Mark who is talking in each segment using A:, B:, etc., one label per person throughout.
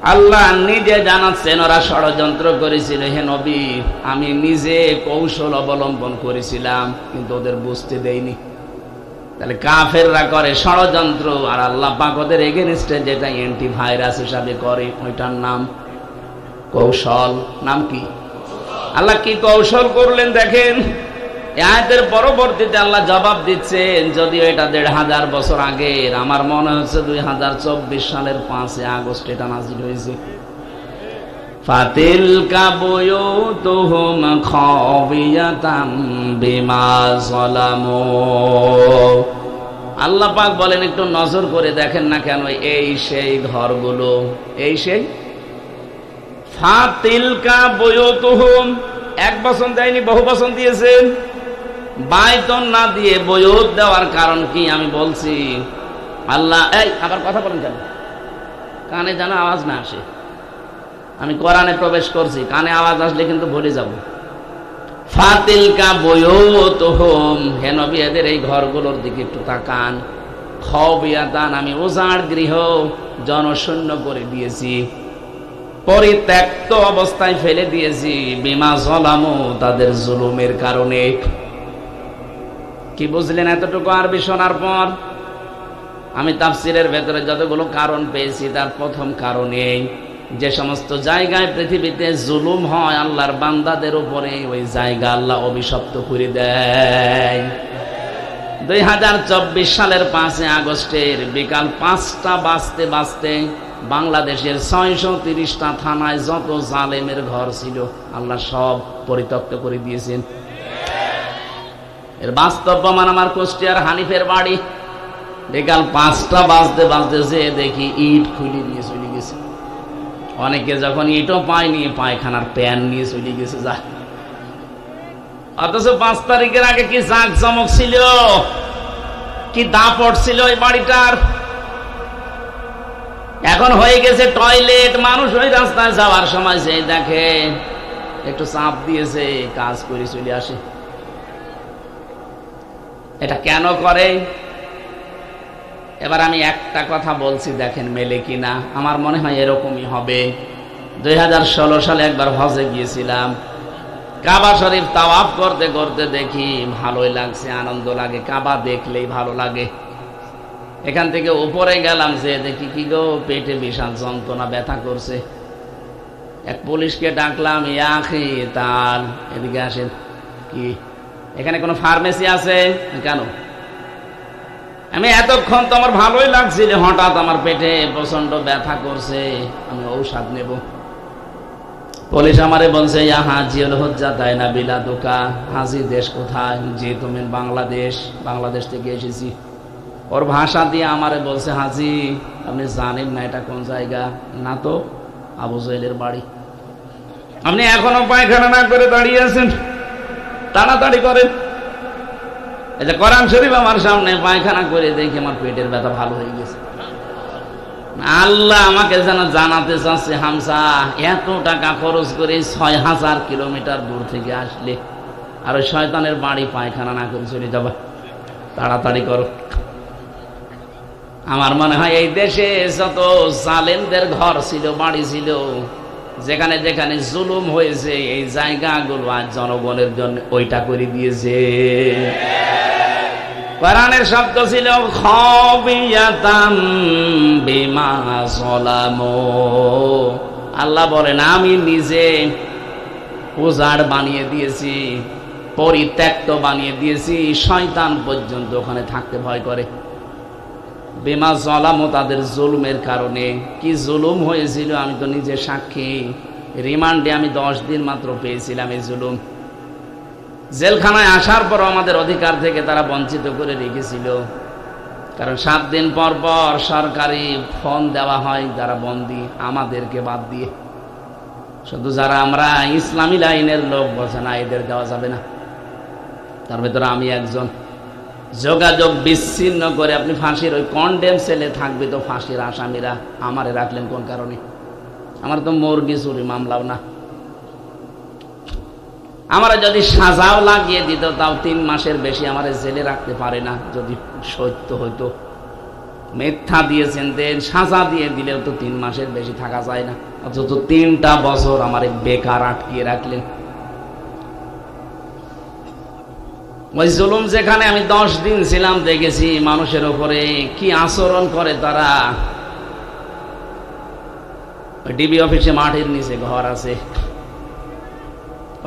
A: আল্লাহ নিজে জানাচ্ছেন ওরা ষড়যন্ত্র করেছিল। হে নবী, আমি নিজে কৌশল অবলম্বন করেছিলাম, কিন্তু ওদের বুঝতে দেইনি। তাহলে কাফেররা করে ষড়যন্ত্র, আর আল্লাহ পাক ওদের এগেনস্টে যেটা অ্যান্টিভাইরাস হিসাবে করে, ওইটার নাম কৌশল। নাম কি? আল্লাহ কি কৌশল করলেন দেখেন। আয়াতের পরবর্তীতে আল্লাহ জবাব দিচ্ছেন, যদিও এটা ১৫০০ বছর আগের, আমার মনে হচ্ছে ২০২৪ সালের ৫ আগস্ট এটা নাজিল হয়েছে। ফাতিলকা বুয়ুতুহুম খাবিয়াতাম বিমা যালামু। আল্লাহ পাক বলেন, একটু নজর করে দেখেন না কেন, এই সেই ঘরগুলো, এই সেই। ফাতিলকা বুয়ুতুহুম, এক বচন দেয়নি, বহু বচন দিয়েছেন। বাইতন না দিয়ে বুয়ুত দেওয়ার কারণ কি আমি বলছি। আল্লাহ, এই আবার কথা বলেন কেন? কানে যেন আওয়াজ না আসে। আমি কোরআনে প্রবেশ করছি, কানে আওয়াজ আসলে কিন্তু ভুলে যাব। ফাতিলকা বুয়ুতুহুম, হে নবী এদের এই ঘরগুলোর দিকে একটু তাকান। খাবিয়াতান, আমি উজাড় গৃহ, জনশূন্য করে দিয়েছি, পরিত্যক্ত অবস্থায় ফেলে দিয়েছি। বিমা যালামু, তাদের জুলুমের কারণে। কি বুঝলেন এতটুকু আরবি শোনার পর? আমি তাফসিরের ভেতরে যতগুলো কারণ পেয়েছি, তার প্রথম কারণ এই, যে সমস্ত জায়গায় পৃথিবীতে জুলুম হয় আল্লাহর বান্দাদের উপরে, ওই জায়গা আল্লাহ অভিশপ্ত করে দেয়। ২০২৪ সালের ৫ আগস্টের বিকাল ৫টা বাজতে বাজতে বাংলাদেশের ৬৩০টা থানায় যত জালেমের ঘর ছিল আল্লাহ সব পরিত্যক্ত করে দিয়েছেন। এর বাস্তব প্রমাণ আমার কুষ্টিয়ার হানিফের বাড়ি। বিকাল ৫টা বাজতে বাজতে যে দেখি ইট খুলে নিয়ে চলে গেছে। অনেকে যখন ইটও পায়নি, পায়খানার প্যান নিয়ে চলে গেছে। যা, অথচ ৫ তারিখের আগে কি জাঁকজমক ছিল, কি দাপট ছিল ওই বাড়িটার। এখন হয়ে গেছে টয়লেট। মানুষ ওই রাস্তায় যাওয়ার সময় যে দেখে একটু চাপ দিয়েছে, কাজ করে চলে আসে। এটা কেন করে? এবার আমি একটা কথা বলছি, দেখেন মেলে কিনা। আমার মনে হয় এরকমই হবে। ২০১৬ সালে একবার হজে গিয়েছিলাম। কাবা শরীফ তাওয়াফ করতে করতে দেখি ভালোই লাগছে, আনন্দ লাগে, কাবা দেখলেই ভালো লাগে। এখান থেকে উপরে গেলাম, যে দেখি কি গো, পেটে বিশাল যন্ত্রণা, ব্যথা করছে। এক পুলিশকে ডাকলাম, ইয়াখি তার এদিকে আসেন। কি এখানে কোনো ফার্মেসি আছে? কেন? আমি এতক্ষণ তো আমার ভালোই লাগছিল, হঠাৎ আমার পেটে প্রচন্ড ব্যথা করছে, আমি ঔষধ নেব। পুলিশ আমারে বলছে, ইয়া হাজিউল হুজ্জাত আইনা বিলাদুকা, হাজি দেশ কোথায়? যে তুমি বাংলাদেশ, বাংলাদেশ থেকে এসেছি। ওর ভাষা দিয়ে আমারে বলছে, হাজি আপনি জানেন না এটা কোন জায়গা? না তো, আবু জাহেলের বাড়ি। আপনি এখনো পায়খানা না করে দাঁড়িয়ে আছেন, তাড়াতাড়ি করেন। এই যে কোরআন শরীফ আমার সামনে, পায়খানা করে দেখে আমার পেটের ব্যথা ভালো হয়ে গেছে। আল্লাহ আমাকে যেন জানাতে চাচ্ছে, হামসা এত টাকা খরচ করে ৬০০০ কিলোমিটার দূর থেকে আসলে, আর ওই শয়তানের বাড়ি পায়খানা না করে চলে যাবা, তাড়াতাড়ি করো। আমার মনে হয় এই দেশে যত জালেমদের ঘর ছিল, বাড়ি ছিল, যেখানে যেখানে জুলুম হয়েছে, এই জায়গাগুলো আজ জনগণের জন্য ওইটা করে দিয়েছে। কোরআনের শব্দ ছিল খাবিয়াতাম বিমা যালামু। আল্লাহ বলেন, আমি নিজে উজাড় বানিয়ে দিয়েছি, পরিত্যক্ত বানিয়ে দিয়েছি, শয়তান পর্যন্ত ওখানে থাকতে ভয় করে। বিমা যালামু, তাদের জুলুমের কারণে। কি জুলুম হয়েছিল আমি তো নিজে সাক্ষী। রিমান্ডে আমি 10 দিন মাত্র পেয়েছিলাম এই জুলুম। জেলখানায় আসার পর আমাদের অধিকার থেকে তারা বঞ্চিত করে রেখেছিল। কারণ 7 দিন পর পর সরকারি ফোন দেওয়া হয় যারা বন্দী, আমাদেরকে বাদ দিয়ে। শুধু যারা আমরা ইসলামী লাইনের লোক বলছে না, এদের দেওয়া যাবে না। তার ভেতরে আমি একজন। যোগাযোগ বিচ্ছিন্ন করে আপনি ফাঁসির ওই কন্ডেম সেলে থাকবে তো ফাঁসির আসামিরা, আমারে রাখলেন কোন কারণে? আমার তো মুরগি চুরি মামলাও না। আমরা যদি সাজাও লাগিয়ে দিত, তাও 3 মাসের বেশি আমার জেলে রাখতে পারে না, যদি সত্য হইতো। মিথ্যা দিয়েছেন দেন, সাজা দিয়ে দিলেও তো 3 মাসের বেশি থাকা যায় না, অথচ 3টা বছর আমার বেকার আটকিয়ে রাখলেন। ওই জুলুম যেখানে আমি 10 দিন ছিলাম, দেখেছি মানুষের উপরে কি আচরণ করে তারা। ডিবি অফিসে মাটির নিচে ঘর আছে,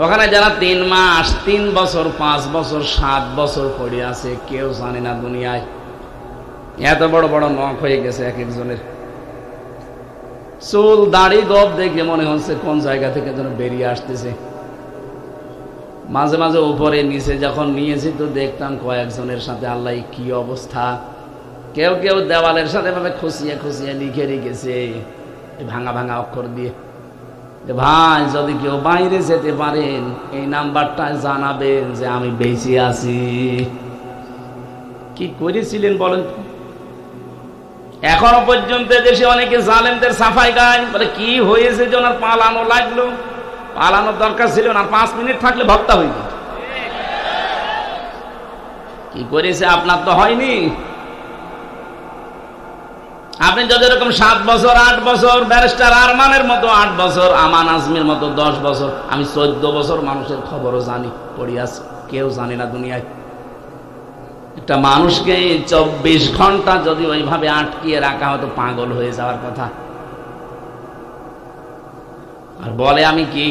A: ওখানে যারা 3 মাস 3 বছর 5 বছর 7 বছর পড়ে আছে, কেউ জানে না দুনিয়ায়। এত বড় বড় নখ হয়ে গেছে এক একজনের, চুল দাড়ি গপ দেখে মনে হচ্ছে কোন জায়গা থেকে যেন বেরিয়ে আসতেছে। মাঝে মাঝে উপরে নিচে যখন নিয়েছি তো দেখতাম কয়েকজনের সাথে আল্লাহ কি অবস্থা। কেউ কেউ দেওয়ালের সাথে ভাবে খুশিয়ে খুশিয়ে লিখে রেখেছে ভাঙা ভাঙা অক্ষর দিয়ে, ভাই যদি কেউ বাইরে যেতে পারেন এই নাম্বারটা জানাবেন যে আমি বেঁচে আছি। কি করেছিলেন বলেন? এখনো পর্যন্ত দেশে অনেকে জালেমদের সাফাই গায়, বলে কি হয়েছে যে ওনার পালানো লাগলো। পালানোর দরকার ছিল না, 5 মিনিট থাকলে ভক্তা হয়ে যেত। কি করেছে আপনার তো হয়নি। আপনি যদি এরকম 7 বছর 8 বছর, ব্যারিস্টার আরমানের মতো 8 বছর, আমান আজমির মতো 10 বছর, আমি 14 বছর মানুষের খবরও জানি, পড়িয়াছি, কেউ জানে না দুনিয়ায়। একটা মানুষকে 24 ঘন্টা যদি ওইভাবে আটকিয়ে রাখা হতো, পাগল হয়ে যাওয়ার কথা। আর বলে আমি কি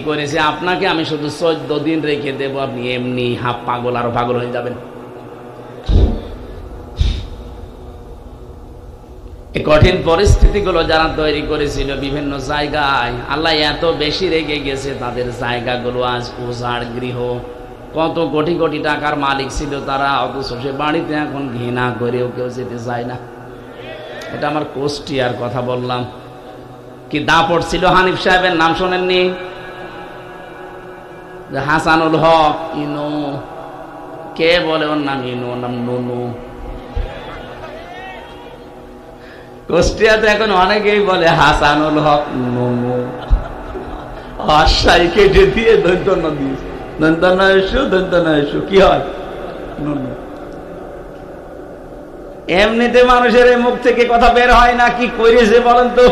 A: করেছি আপনাকে আমি শুধু 14 দিন রেখে দেবো, আপনি এমনি হাফ পাগল, আরো পাগল হয়ে যাবেন। এই কঠিন পরিস্থিতিগুলো যারা তৈরি করেছিল বিভিন্ন জায়গায়, আল্লাহ এত বেশি রেগে গেছে, তাদের জায়গাগুলো আজ উজাড় গৃহ। কত কোটি কোটি টাকার মালিক ছিল তারা, অথচ সে বাড়িতে এখন ঘৃণা করেও কেউ যেতে চায় না। এটা আমার কুষ্টিয়ার কথা বললাম। কি দাপট ছিল হানিফ সাহেবের, নাম শোনেননি? হাসানুল হক ইনু, কে বলে ওর নাম ইনু, ওর নাম নুনু। কুষ্টিয়াতে এখন অনেকেই বলে হাসানুল হক নুনু, আশাই কেটে দিয়ে দন্তন্য দিয়েছে, দন্তন্য কি হয় নুনু। এমনিতে মানুষের মুখ থেকে কথা বের হয় না, কি করেছে বলেন তো?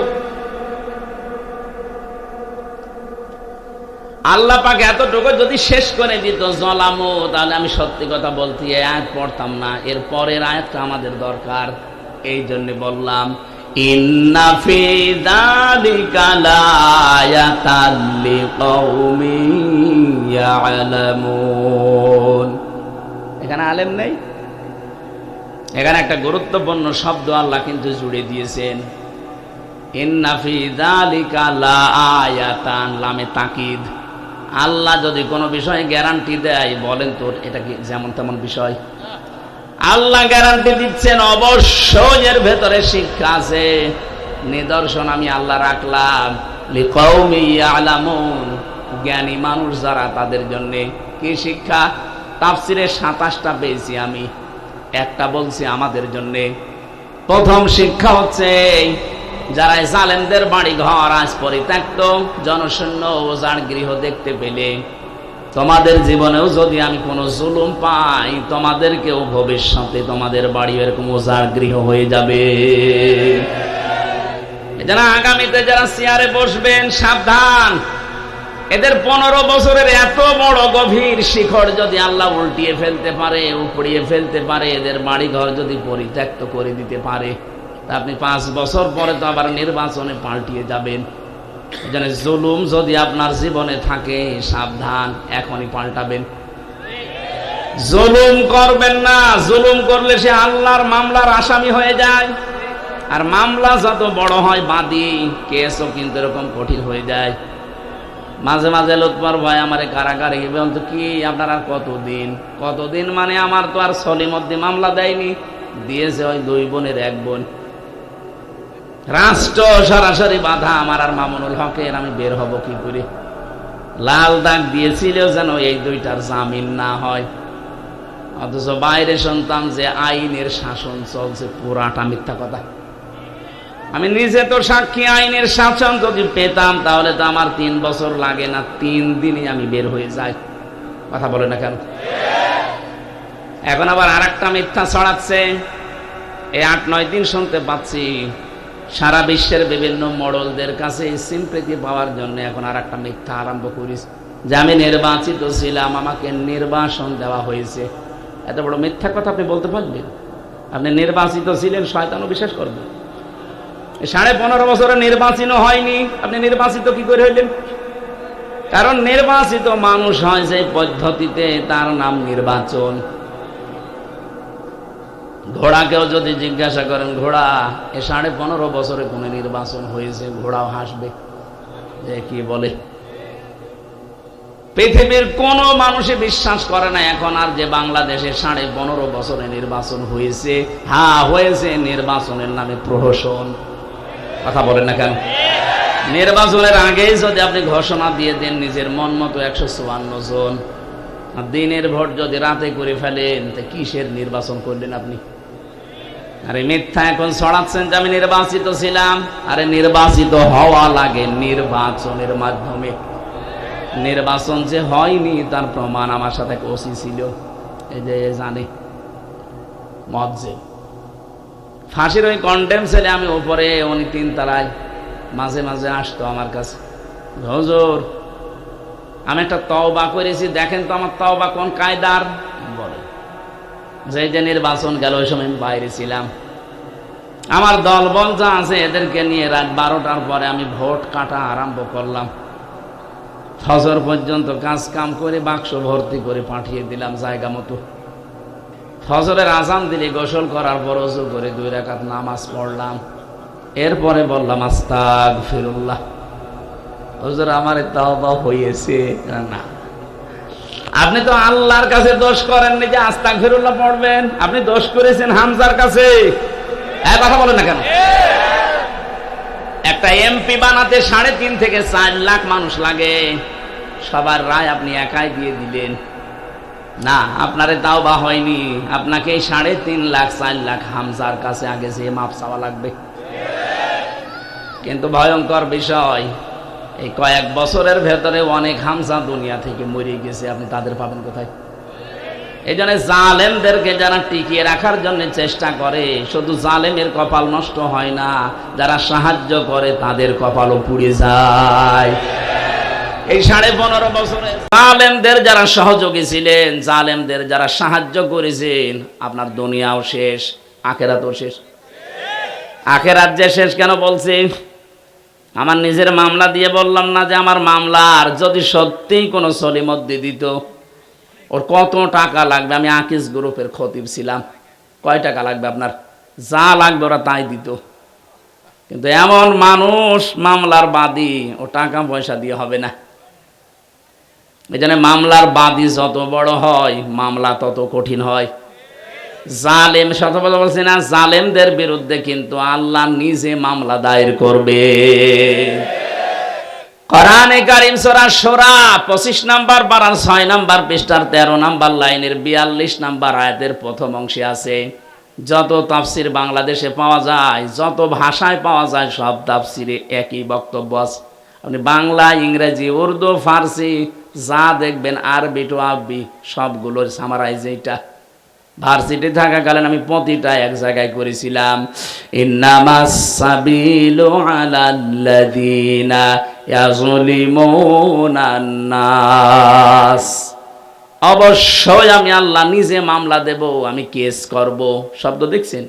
A: আল্লাহ পাক এতটুকু যদি শেষ করে দিত জলামো, তাহলে আমি সত্যি কথা বলতে এই আয়াত পড়তাম না। এর পরের আয়াতটা আমাদের দরকার, এই জন্য বললাম ইন্না ফি যালিকা লায়াতাল লিকাউমিন ইয়ালামুন। এখানে আলেম নেই, এখানে একটা গুরুত্বপূর্ণ শব্দ আল্লাহ কিন্তু জুড়ে দিয়েছেন, ইন্না ফি যালিকা লায়াতান, লামে তাকিদ। আল্লাহ যদি কোনো বিষয়ে গ্যারান্টি দেয়, বলেন তো এটা কি যেমন তেমন বিষয়? আল্লাহ গ্যারান্টি দিচ্ছেন, অবশ্যই এর ভেতরে শিক্ষা আছে, নিদর্শন আমি আল্লাহ রাখলাম লিকাউমিন ইয়ালামুন, জ্ঞানী মানুষ যারা তাদের জন্য। কি শিক্ষা? তাফসিরে 27টা পেয়েছি আমি, একটা বলছি আমাদের জন্য। প্রথম শিক্ষা হচ্ছে, যারা জালেমদের বাড়ি ঘর আজ পরিত্যক্ত জনশূন্য উজাড় গৃহ দেখতে পেলে, তোমাদের জীবনেও যদি আমি কোনো জুলুম পাই, তোমাদেরকেও ভবিষ্যতে তোমাদের বাড়ি এরকম উজাড় গৃহ হয়ে যাবে। যারা আগামীতে যারা চেয়ারে বসবেন, সাবধান, এদের 15 বছরের এত বড় গভীর শিখর যদি আল্লাহ উল্টিয়ে ফেলতে পারে, উপড়িয়ে ফেলতে পারে, এদের বাড়ি ঘর যদি পরিত্যক্ত করে দিতে পারে, আপনি 5 বছর পরে তো আবার নির্বাচনে পাল্টিয়ে যাবেন। এজন্য জুলুম যদি আপনার জীবনে থাকে, সাবধান, এখনই পাল্টাবেন। জুলুম করবেন না, জুলুম করলে সে আল্লাহর মামলার আসামি হয়ে যায়। আর মামলা যত বড় হয়, বাদী কেসও কিন্তু এরকম কঠিন হয়ে যায়। মাঝে মাঝে লুৎফর ভাই আমারে কারাগারে গেবেন তো, কি আপনার আর কতদিন মানে আমার তো আর সলিমদ্দি মামলা দেয়নি, দিয়েছে ওই 2 বোনের 1 বোন। রাষ্ট্র সরাসরি বাধা আমার আর মামুনুল হকের, আমি বের হব কি করে? লাল দাগ দিয়েছিল যেন এই 2টার জামিন না হয়, অথচ বাইরে শুনতাম যে আইনের শাসন চলছে, পুরাটা মিথ্যা কথা। আমি নিজে তো সাক্ষী, আইনের শাসন যদি পেতাম তাহলে তো আমার 3 বছর লাগে না, 3 দিনই আমি বের হয়ে যাই। কথা বলে না কেন? এখন আবার আরেকটা মিথ্যা ছড়াচ্ছে, এই 8-9 দিন শুনতে পাচ্ছি সারা বিশ্বের বিভিন্ন মডেলদের কাছে সিম্পেথি পাওয়ার জন্য এখন আর একটা মিথ্যা আরম্ভ করিস যে আমি নির্বাচিত ছিলাম, আমাকে নির্বাসন দেওয়া হয়েছে। এত বড় মিথ্যা কথা আপনি বলতে পারবেন? আপনি নির্বাচিত ছিলেন, শয়তানও বিশ্বাস করবে। 15.5 বছরে নির্বাচিত হয়নি, আপনি নির্বাচিত কি করে হইলেন? কারণ নির্বাচিত মানুষ হয় যে পদ্ধতিতে, তার নাম নির্বাচন। ঘোড়াকেও যদি জিজ্ঞাসা করেন, ঘোড়া এ 15.5 বছরে কোন নির্বাচন হয়েছে, ঘোড়াও হাসবে যে কি বলে। পৃথিবীর কোন মানুষে বিশ্বাস করে না এখন আর যে বাংলাদেশে 15.5 বছরে নির্বাচন হয়েছে। হ্যাঁ হয়েছে, নির্বাচনের নামে প্রহসন। কথা বলেন না কেন? নির্বাচনের আগেই যদি আপনি ঘোষণা দিয়ে দেন নিজের মন মতো 154 জন, আর দিনের ভোট যদি রাতে করে ফেলেন, তা কিসের নির্বাচন করলেন আপনি? আরে মিথ্যা এখন ছড়াচ্ছেন যে আমি নির্বাচিত ছিলাম। আরে নির্বাচিত হওয়া লাগে নির্বাচনের মাধ্যমে। নির্বাচন যে হয়নি তার প্রমাণ আমার সাথে ওসি ছিল, এই যে জানে মজ্জে ফাঁসির ওই কন্ডেম ছেলে। আমি উপরে, উনি 3 তলায়, মাঝে মাঝে আসতো আমার কাছে, হুজুর আমি একটা তওবা করেছি, দেখেন তো আমার তওবা কোন কায়দার। বলে যে নির্বাচন গেল ওই সময় আমি বাইরে ছিলাম, আমার দলবল যা আছে এদেরকে নিয়ে রাত 12টার পরে আমি ভোট কাটা আরম্ভ করলাম। ফজর পর্যন্ত কাজ কাম করে বাক্স ভর্তি করে পাঠিয়ে দিলাম জায়গা মতো। ফজরের আজান দিলে গোসল করার পর ওযু করে 2 রাকাত নামাজ পড়লাম। এরপরে বললাম আস্তাগফিরুল্লাহ। হুজুর আমার তওবা হয়েছে। না, আপনি তো আল্লাহর কাছে দোষ করেননি যে আস্তাগফিরুল্লাহ পড়বেন, আপনি দোষ করেছেন হামজার কাছে। কথা বলেন না কেন? একটা এমপি বানাতে 3.5 থেকে 4 লাখ মানুষ লাগে, সবার রায় আপনি একাই দিয়ে দিলেন। না, আপনারে তাওবা হয়নি, আপনাকে 3.5 লাখ 4 লাখ হামজার কাছে আগে যে মাপ চাওয়া লাগবে। কিন্তু ভয়ঙ্কর বিষয়, এই কয়েক বছরের ভেতরে অনেক হামজা দুনিয়া থেকে মরে গেছে, আপনি তাদের পাবেন কোথায়? এই জন্য জালেমদেরকে যারা টিকিয়ে রাখার জন্য চেষ্টা করে, শুধু জালেমের কপাল নষ্ট হয় না, যারা সাহায্য করে তাদের কপালও পুড়ে যায়। এই 15.5 বছরে জালেমদের যারা সহযোগী ছিলেন, জালেমদের যারা সাহায্য করেছেন, আপনার দুনিয়াও শেষ, আখেরাতও শেষ। আখেরাত যে শেষ কেন বলছি? আমার নিজের মামলা দিয়ে বললাম না যে আমার মামলার যদি সত্যিই কোনো সলিমত দিয়ে দিত, ওর কত টাকা লাগবে? আমি আকিস গ্রুপের খতিব ছিলাম, কয় টাকা লাগবে আপনার? যা লাগবে ওরা তাই দিত। কিন্তু এমন মানুষ মামলার বাদী, ও টাকা পয়সা দিয়ে হবে না। এই জন্য মামলার বাদী যত বড় হয়, মামলা তত কঠিন হয়। জালেম, শতবার বলছি না, জালেমদের বিরুদ্ধে কিন্তু আল্লাহ নিজে মামলা দায়ের করবে। কোরআনে কারীম সূরা শূরা 25 নম্বর পারার 6 নম্বর পৃষ্ঠার 13 নম্বর লাইনের 42 নম্বর আয়াতের প্রথম অংশে আছে, যত তাফসির বাংলাদেশে পাওয়া যায়, যত ভাষায় পাওয়া যায়, সব তাফসিরে একই বক্তব্য আছে। আপনি বাংলা, ইংরেজি, উর্দু, ফার্সি যা দেখবেন, আরবি টু আরবি সবগুলোর সামারাইজ এইটা। ভার্সিটি থাকাকালীন আমি প্রতিটা এক জায়গায় করেছিলাম, ইন্নামাস সাবিলু আলাল্লাযিনা ইয়াযলিমুনান নাস। অবশ্যই আমি আল্লাহ নিজে মামলা দেব, আমি কেস করব। শব্দ দেখছেন?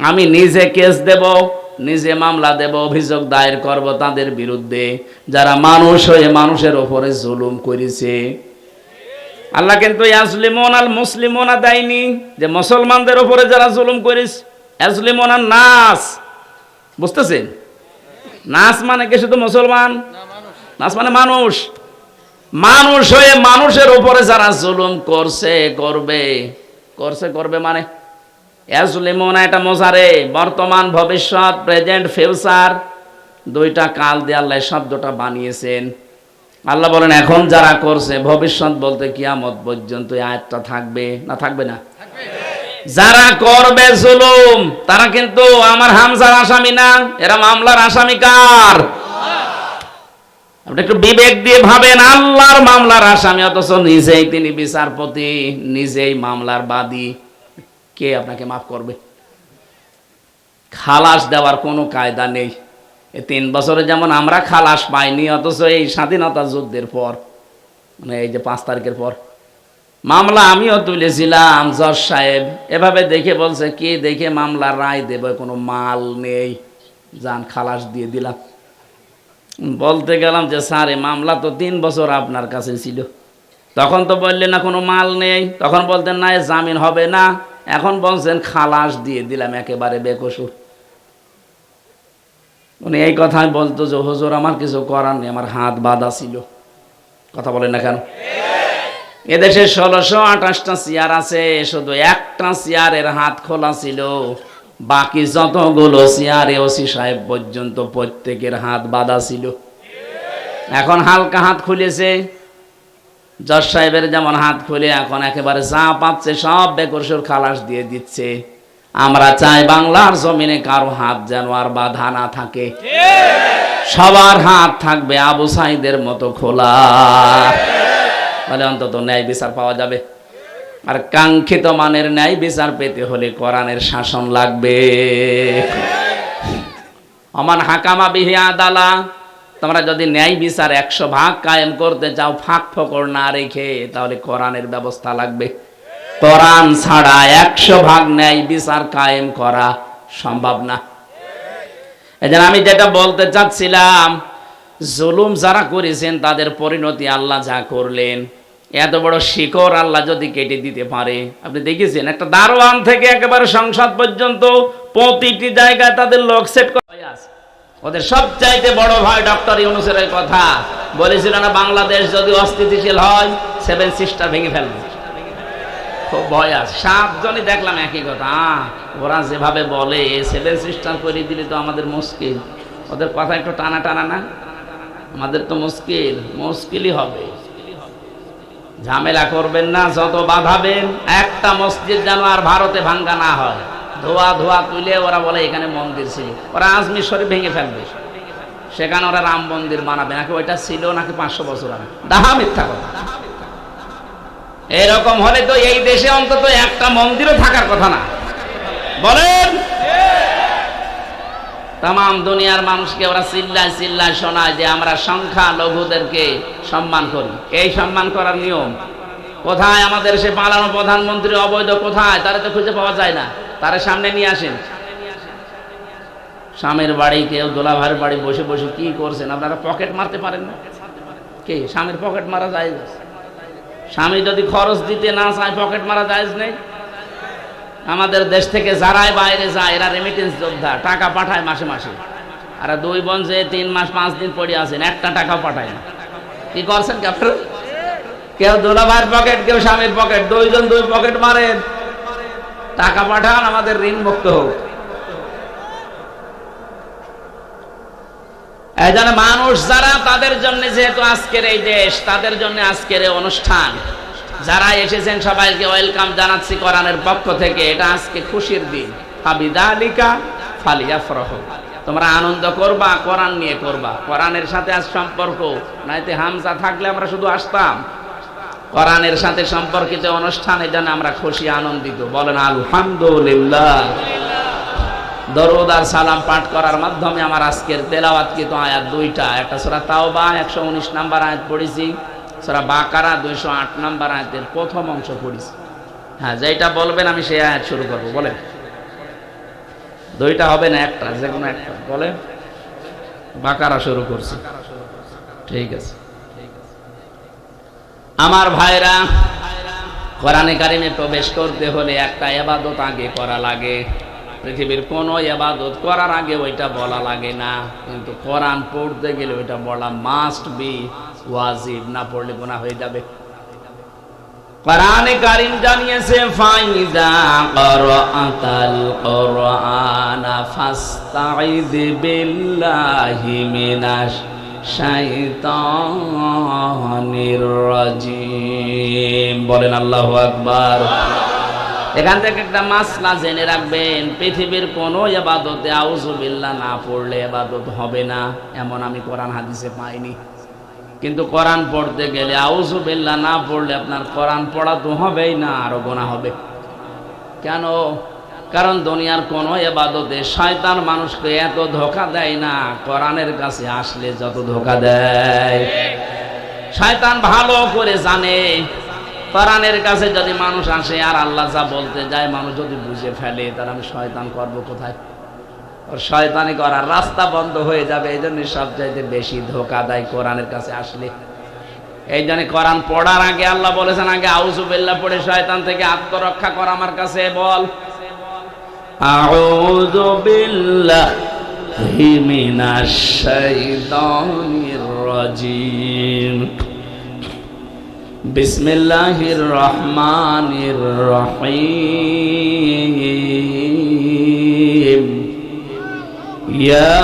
A: আমি নিজে কেস দেব, নিজে মামলা দেব, অভিযোগ দায়ের করব তাদের বিরুদ্ধে যারা মানুষ হয়ে মানুষের উপরে জুলুম করেছে। আল্লাহ কিন্তু ইয়াজলিমুন আল মুসলিমুনা দেয়নি যে মুসলমানদের উপরে যারা জুলুম করেছে। ইয়াজলিমুন আন নাস, বুঝতেছেন? নাস মানে কি শুধু মুসলমান? নাস মানে মানুষ। মানুষ হয়ে মানুষের উপরে যারা জুলুম করছে, করবে মানে ইয়াজলিমুনা, এটা মোজারে, বর্তমান, ভবিষ্যৎ, প্রেজেন্ট, ফিউচার, 2টা কাল দিয়ে আল্লাহ শব্দটা বানিয়েছেন। আল্লাহ বলেন এখন যারা করছে, ভবিষ্যৎ বলতে কিয়ামত পর্যন্ত এই আয়াতটা থাকবে না? থাকবে না? যারা করবে জুলুম তারা কিন্তু আমার হামজার আসামি না, এরা মামলার আসামি কার? আপনি একটু বিবেক দিয়ে ভাবেন, আল্লাহর মামলার আসামি, অথচ নিজেই তিনি বিচারপতি, নিজেই মামলার বাদী। কে আপনাকে মাফ করবে? খালাস দেওয়ার কোনো কায়দা নেই। এই 3 বছরে যেমন আমরা খালাস পাইনি, অথচ এই স্বাধীনতা যুদ্ধের পর, মানে এই যে 5 তারিখের পর মামলা আমিও তুলেছিলাম। জজ সাহেব এভাবে দেখে বলছে, কি দেখে মামলার রায় দেব, কোনো মাল নেই, যান খালাস দিয়ে দিলাম। বলতে গেলাম যে স্যার এই মামলা তো 3 বছর আপনার কাছে ছিল, তখন তো বললেন না কোনো মাল নেই, তখন বলতেন না জামিন হবে না, এখন বলছেন খালাস দিয়ে দিলাম একেবারে বেকসুর। উনি এই কথাই বলতো যে হুজুর আমার কিছু করার নেই, আমার হাত বাঁধা ছিল। কথা বলেন না কেন? এদেশে 1628টা চেয়ার আছে, শুধু একটা চেয়ারের হাত খোলা ছিল, বাকি যতগুলো চেয়ারে ওসি সাহেব পর্যন্ত প্রত্যেকের হাত বাঁধা ছিল। এখন হালকা হাত খুলেছে, জজ সাহেবের যেমন হাত খুলে এখন একেবারে যা পাচ্ছে সব বেকসুর খালাস দিয়ে দিচ্ছে। আমরা চাই বাংলার জমিনে কারো হাত যেন আর বাঁধা না থাকে, সবার হাত থাকবে আবু সাইদের মতো খোলা, তাহলে অন্তত ন্যায় বিচার পাওয়া যাবে। আর কাঙ্ক্ষিত মানের ন্যায় বিচার পেতে হলে কোরআনের শাসন লাগবে। আমান হাকামা বিহি আদালা, তোমরা যদি ন্যায় বিচার 100 ভাগ কায়েম করতে চাও ফাঁক ফোকর না রেখে, তাহলে কোরআনের ব্যবস্থা লাগবে। কোরআন ছাড়া 100 ভাগ ন্যায় বিচার কায়েম করা সম্ভব না। এজন্য আমি যেটা বলতে চাচ্ছিলাম, জুলুম যারা করেছেন তাদের পরিণতি আল্লাহ যা করলেন, এত বড় শিকড় আল্লাহ যদি কেটে দিতে পারে। আপনি দেখেছেন একটা দারোয়ান থেকে একেবারে সংসদ পর্যন্ত প্রতিটি জায়গায় তাদের লোক সেট করা আছে। ওদের সবচাইতে বড় ভাই ডক্টর ইউনূসের কথা বলেছিল না, বাংলাদেশ যদি অস্থিতিশীল হয় 7 সিস্টার ভেঙে ফেলবে। খুব ভয় আছে। 7 জনই দেখলাম একই কথা। ওরা যেভাবে বলে 7 সিস্টার করে দিলে তো আমাদের মুশকিল, ওদের কথা একটু টানা টানা না, আমাদের তো মুশকিলই হবে। ঝামেলা করবেন না, যত বাঁধাবেন, একটা মসজিদ যেন আর ভারতে ভাঙ্গা না হয়। ধোয়া ধোয়া তুলে ওরা বলে এখানে মন্দির ছিল, ওরা আজমির শরীফ ভেঙে ফেলবে, সেখানে ওরা রাম মন্দির বানাবে, নাকি ওইটা ছিল নাকি 500 বছর আগে। ডাহা মিথ্যা কথা। এরকম হলে তো এই দেশে অন্তত একটা মন্দিরও থাকার কথা না, বলেন। তাম দুনিয়ার মানুষকে ওরা চিল্লায় চিল্লায় শোনায় যে আমরা সংখ্যা লঘুদেরকে সম্মান করি। এই সম্মান করার নিয়ম কোথায়? আমাদের সে পালানো প্রধানমন্ত্রী অবৈধ কোথায়? তারা তো খুঁজে পাওয়া যায় না, তারা সামনে নিয়ে আসেন। স্বামীর বাড়ি কেউ দোলাভাইয়ের বাড়ি বসে বসে কি করছেন আপনারা? পকেট মারতে পারেন না? কে স্বামীর পকেট মারা যায়? স্বামী যদি খরচ দিতে না চায় পকেট মারা যায় নেই। আমাদের দেশ থেকে যারাই বাইরে যায় এরা রেমিটেন্স যোদ্ধা, টাকা পাঠায় মাসে মাসে। আর 2 বোন যে 3 মাস 5 দিন পড়ে আছেন, একটা টাকাও পাঠায় না। কি করছেন কি আপনারা? কেউ দোলাভাইয়ের পকেট, কেউ স্বামীর পকেট, 2 জন 2 পকেট মারেন, টাকা পাঠান, আমাদের ঋণ মুক্ত হোক। এই জন্য মানুষ যারা, তাদের জন্য যেহেতু আজকের এই দেশ, তাদের জন্য আজকের এই অনুষ্ঠান, যারা এসেছেন সবাইকে ওয়েলকাম জানাচ্ছি কোরআনের পক্ষ থেকে। এটা আজকে খুশির দিন। ফাবিদালিকা ফালিয়াফরাহু, তোমরা আনন্দ করবা, কোরআন নিয়ে করবা, কোরআনের সাথে আজ সম্পর্ক। নাইতে হামজা থাকলে আমরা শুধু আসতাম। কোরআনের সাথে সম্পর্কিত অনুষ্ঠান, এই জন্য আমরা খুশি আনন্দিত। বলেন আলহামদুলিল্লাহ। দরুদ আর সালাম পাঠ করার মাধ্যমে আমার আজকের তেলাওয়াতকৃত আয়াত 2টা। একটা সূরা তাওবা 119 নম্বর আয়াত পড়েছি, সূরা বাকারা 208 নম্বর আয়াতের প্রথম অংশ পড়েছি। হ্যাঁ, যেটা বলবেন আমি সেই আয়াত শুরু করব। বলেন, 2টা হবে না, একটা, যে কোনো একটা বলেন। বাকারা শুরু করছি, ঠিক আছে। আমার ভাইরা, কোরআনে কারিমে প্রবেশ করতে হলে একটা ইবাদত আগে করা লাগে। পৃথিবীর কোনো ইবাদত করার আগে ওইটা বলা লাগে না, কিন্তু কোরআন পড়তে গেলে ওইটা বলা মাস্ট বি, ওয়াজিব। না পড়লে গুনাহ হয়ে যাবে। কোরআনে কারীম জানিয়েছে, ফাইদা ক্বারাআতাল কুরআনা ফাস্তাইয বিল্লাহি মিনাশ শাইতানির রাজিম। বলেন আল্লাহু আকবার। এখান থেকে একটা মাসলা জেনে রাখবেন, পৃথিবীর কোনো ইবাদতে আউযু বিল্লাহ না পড়লে ইবাদত হবে না, এমন আমি কোরআন হাদিসে পাইনি। কিন্তু কোরআন পড়তে গেলে আউযু বিল্লাহ না পড়লে আপনার কোরআন পড়া তো হবেই না, আরো গুনাহ হবে। কেন? কারণ দুনিয়ার কোনো ইবাদতে শয়তান মানুষকে এত ধোঁকা দেয় না, কোরআনের কাছে আসলে যত ধোঁকা দেয়। শয়তান ভালো করে জানে কোরআনের কাছে যদি মানুষ আসে আর আল্লাহ যা বলতে যায় মানুষ যদি বুঝে ফেলে, তাহলে আমি শয়তান করব কোথায়? ওর শয়তানি করার রাস্তা বন্ধ হয়ে যাবে। এই জন্য সবচাইতে বেশি ধোঁকা দেয় কোরআনের কাছে আসলে। এই জন্য কোরআন পড়ার আগে আল্লাহ বলেছেন, আগে আউযু বিল্লাহ পড়ে শয়তান থেকে আত্মরক্ষা কর। আমার কাছে বল, আউযু বিল্লাহি মিনাশ শাইতানির রাজিম, বিসমিল্লাহির রহমানির রহিম, ইয়া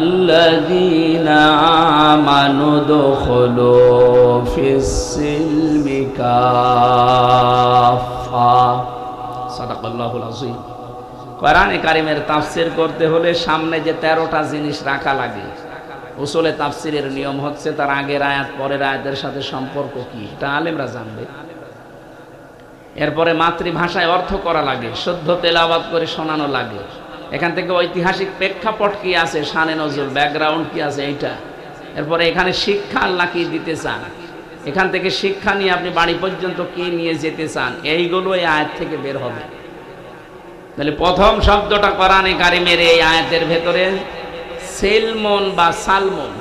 A: আইয়ুহাল্লাযীনা আমানু দুখুলু ফিস-সিলমি কাফা। সাদাকাল্লাহুল আযীম। কোরআনে কারীমের তাফসীর করতে হলে সামনে যে 13টা জিনিস রাখা লাগে, উসুলে তাফসীরের নিয়ম হচ্ছে তার আগের আয়াত পরের আয়াতের সাথে সম্পর্ক কি, এটা আলেমরা জানবে। এরপরে মাতৃভাষায় অর্থ করা লাগে, শুদ্ধ তেলাওয়াত করে শোনানো লাগে। এখান থেকে ঐতিহাসিক প্রেক্ষাপট কি আছে, শানে নজরুল ব্যাকগ্রাউন্ড কি আছে এইটা। এরপরে এখানে শিক্ষা আল্লাহ কি দিতে চান, এখান থেকে শিক্ষা নিয়ে আপনি বাড়ি পর্যন্ত কি নিয়ে যেতে চান, এইগুলো এই আয়াত থেকে বের হবে। তাহলে প্রথম শব্দটা কোরআনে কারীমের এই আয়াতের ভেতরে সেলমন বা সালমন,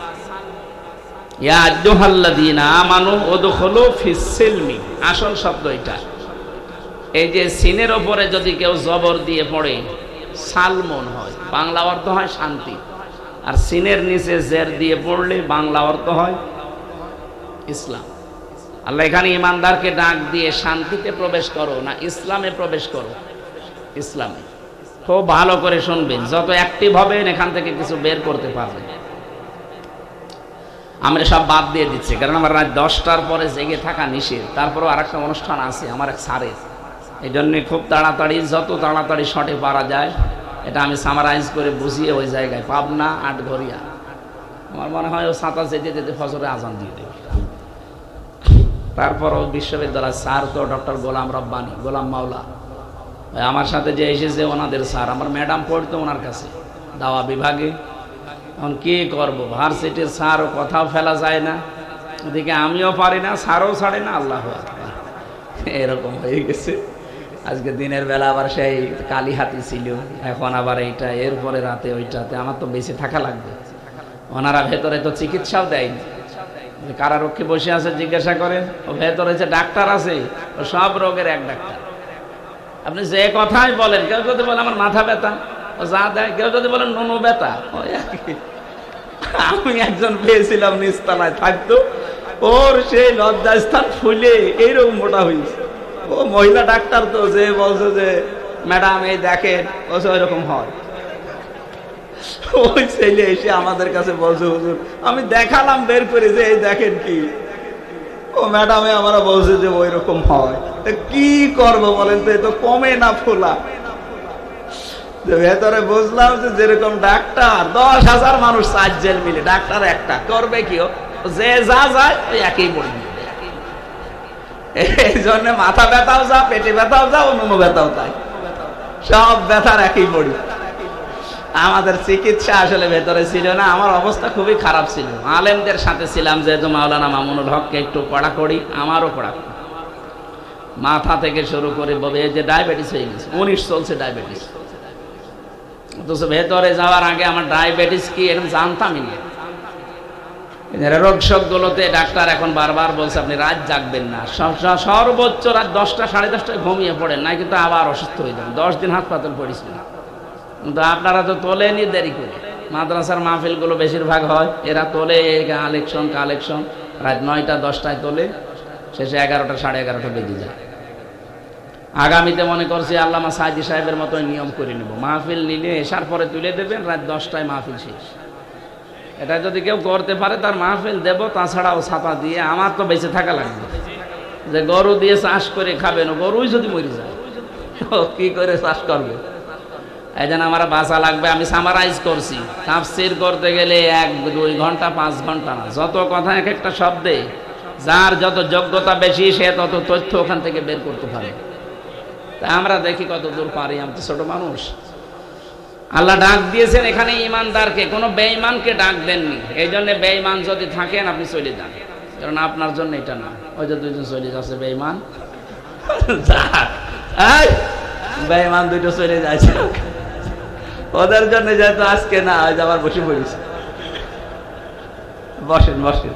A: ইয়া আইয়ুহাল্লাযীনা আমানু উদখুলু ফিস-সিলমি, আসল শব্দ এটা। এই যে সিনের ওপরে যদি কেউ জবর দিয়ে পড়ে সালমন হয়, বাংলা অর্থ হয় শান্তি। আর সিনের নিচে জের দিয়ে পড়লে বাংলা অর্থ হয় ইসলাম। আল্লাহ এখানে ইমানদারকে ডাক দিয়ে শান্তিতে প্রবেশ করো না ইসলামে প্রবেশ করো। ইসলামে খুব ভালো করে শুনবেন, যত অ্যাক্টিভ হবেন এখান থেকে কিছু বের করতে পারবেন। আমরা সব বাদ দিয়ে দিচ্ছি, কারণ আমার রাত 10টার পরে জেগে থাকা নিষেধ। তারপরেও আরেকটা অনুষ্ঠান আছে আমার এক স্যারের, এই জন্যে খুব তাড়াতাড়ি, যত তাড়াতাড়ি শটে পারা যায় এটা আমি সামারাইজ করে বুঝিয়ে ওই জায়গায় পাবনা আটঘরিয়া, আমার মনে হয় ও সাঁতা যেতে যেতে ফজরে আজান দিয়ে দেবে। তারপরও বিশ্ববিদ্যালয় স্যার তো ডক্টর গোলাম রব্বানী, গোলাম মাওলা আমার সাথে যে এসেছে ওনাদের স্যার, আমার ম্যাডাম পড়তো ওনার কাছে দাওয়া বিভাগে। এখন কি করব, ভার্সিটির স্যার ও কথাও ফেলা যায় না, ওদিকে আমিও পারি না, স্যারও ছাড়ে না। আল্লাহ আকবার, এরকম হয়ে গেছে। আজকে দিনের বেলা আবার সেই কালী হাতি ছিল, এখন আবার এইটা, এরপরে রাতে ওইটাতে। আমার তো বেঁচে থাকা লাগবে। ওনারা ভেতরে তো চিকিৎসাও দেয়নি, কারারক্ষী বসে আছে, জিজ্ঞাসা করেন ও ভেতরে যে ডাক্তার আছে ও সব রোগের এক ডাক্তার। আপনি যে কথাই বলেন, কেউ যদি বলে আমার মাথা ব্যথা ও যা দেয়, কেউ যদি বলেন নুনু ব্যথা ওই আর কি। আমি একজন পেয়েছিলাম নিচতলায় থাকতো, ওর সেই লজ্জাস্থান ফুলে এইরকম মোটা হয়েছে। ও মহিলা ডাক্তার তো, যে বলছে যে ম্যাডাম এই দেখেন, ও ওই রকম হয়। ওই ছেলে এসে আমাদের কাছে বলছে, হুজুর আমি দেখালাম বের করে যে এই দেখেন কি, ও ম্যাডামে আমরা বলছে যে ওই রকম হয়। কি করবো বলেন তো, এ তো কমে না ফোলা। ভেতরে বুঝলাম যে যেরকম ডাক্তার 10,000 মানুষ চার্জেল মিলে, ডাক্তার একটা করবে কি, যে যা যায় ওই একই পড়ে। এই জন্য মাথা ব্যথাও যা, পেটে ব্যথাও যা, অন্য ব্যথাও তাই, সব ব্যথার একই পড়ি। আমাদের চিকিৎসা আসলে ভেতরে ছিল না, আমার অবস্থা খুবই খারাপ ছিল। আলেমদের সাথে ছিলাম, যেহেতু মাওলানা মামুনুল হককে একটু কড়াকড়ি, আমারও কড়াকড়ি, মাথা থেকে শুরু করে বলে যে ডায়াবেটিস হয়ে গেছে, 19 চলছে ডায়াবেটিস। অথচ ভেতরে যাওয়ার আগে আমার ডায়াবেটিস কি এরকম জানতামই না। রোগ শোকগুলোতে ডাক্তার এখন বারবার বলছে আপনি রাত জাগবেন না, সর্বোচ্চ রাত 10টা সাড়ে 10টায় ঘুমিয়ে পড়েন, না কিন্তু আবার অসুস্থ হয়ে যাবেন। 10 দিন হাসপাতাল পড়েছিল। কিন্তু আপনারা তো তোলেনি, দেরি করে। মাদ্রাসার মাহফিলগুলো বেশিরভাগ হয়, এরা তোলে কালেকশন রাত 9টা 10টায় তোলে, শেষে 11টা সাড়ে 11টা বেজে যায়। আগামীতে মনে করছি আল্লামা সাইদি সাহেবের মতো নিয়ম করে নেব, মাহফিল নিলে এসার পরে তুলে দেবেন, রাত 10টায় মাহফিল শেষ। এটা যদি কেউ করতে পারে তার মাহফিল দেব, তাছাড়াও ছাতা দিয়ে। আমার তো বেঁচে থাকা লাগবে, যে গরু দিয়ে চাষ করে খাবেন, গরুই যদি মরে যায় কি করে চাষ করবে? এই জন্য আমার বাঁচা লাগবে। আমি সামারাইজ করছি, তাফসীর করতে গেলে 1-2 ঘন্টা 5 ঘন্টা না, যত কথা এক একটা শব্দে, যার যত যোগ্যতা বেশি সে তত তথ্য ওখান থেকে বের করতে পারে। তা আমরা দেখি কত দূর পারি, আমি তো ছোট মানুষ। আল্লাহ ডাক দিয়েছেন এখানে ইমানদারকে, কোনো বেঈমানকে ডাক দেননি। এই জন্য বেঈমান যদি থাকেন আপনি চলে যান, কারণ আপনার জন্য এটা না। ওই যে দুইজন চলে যাচ্ছে বেঈমান, বেঈমান দুইটা চলে যাচ্ছে, ওদের জন্য যেহেতু আজকে না, আজ আবার বসে পড়েছে। বসেন বসেন।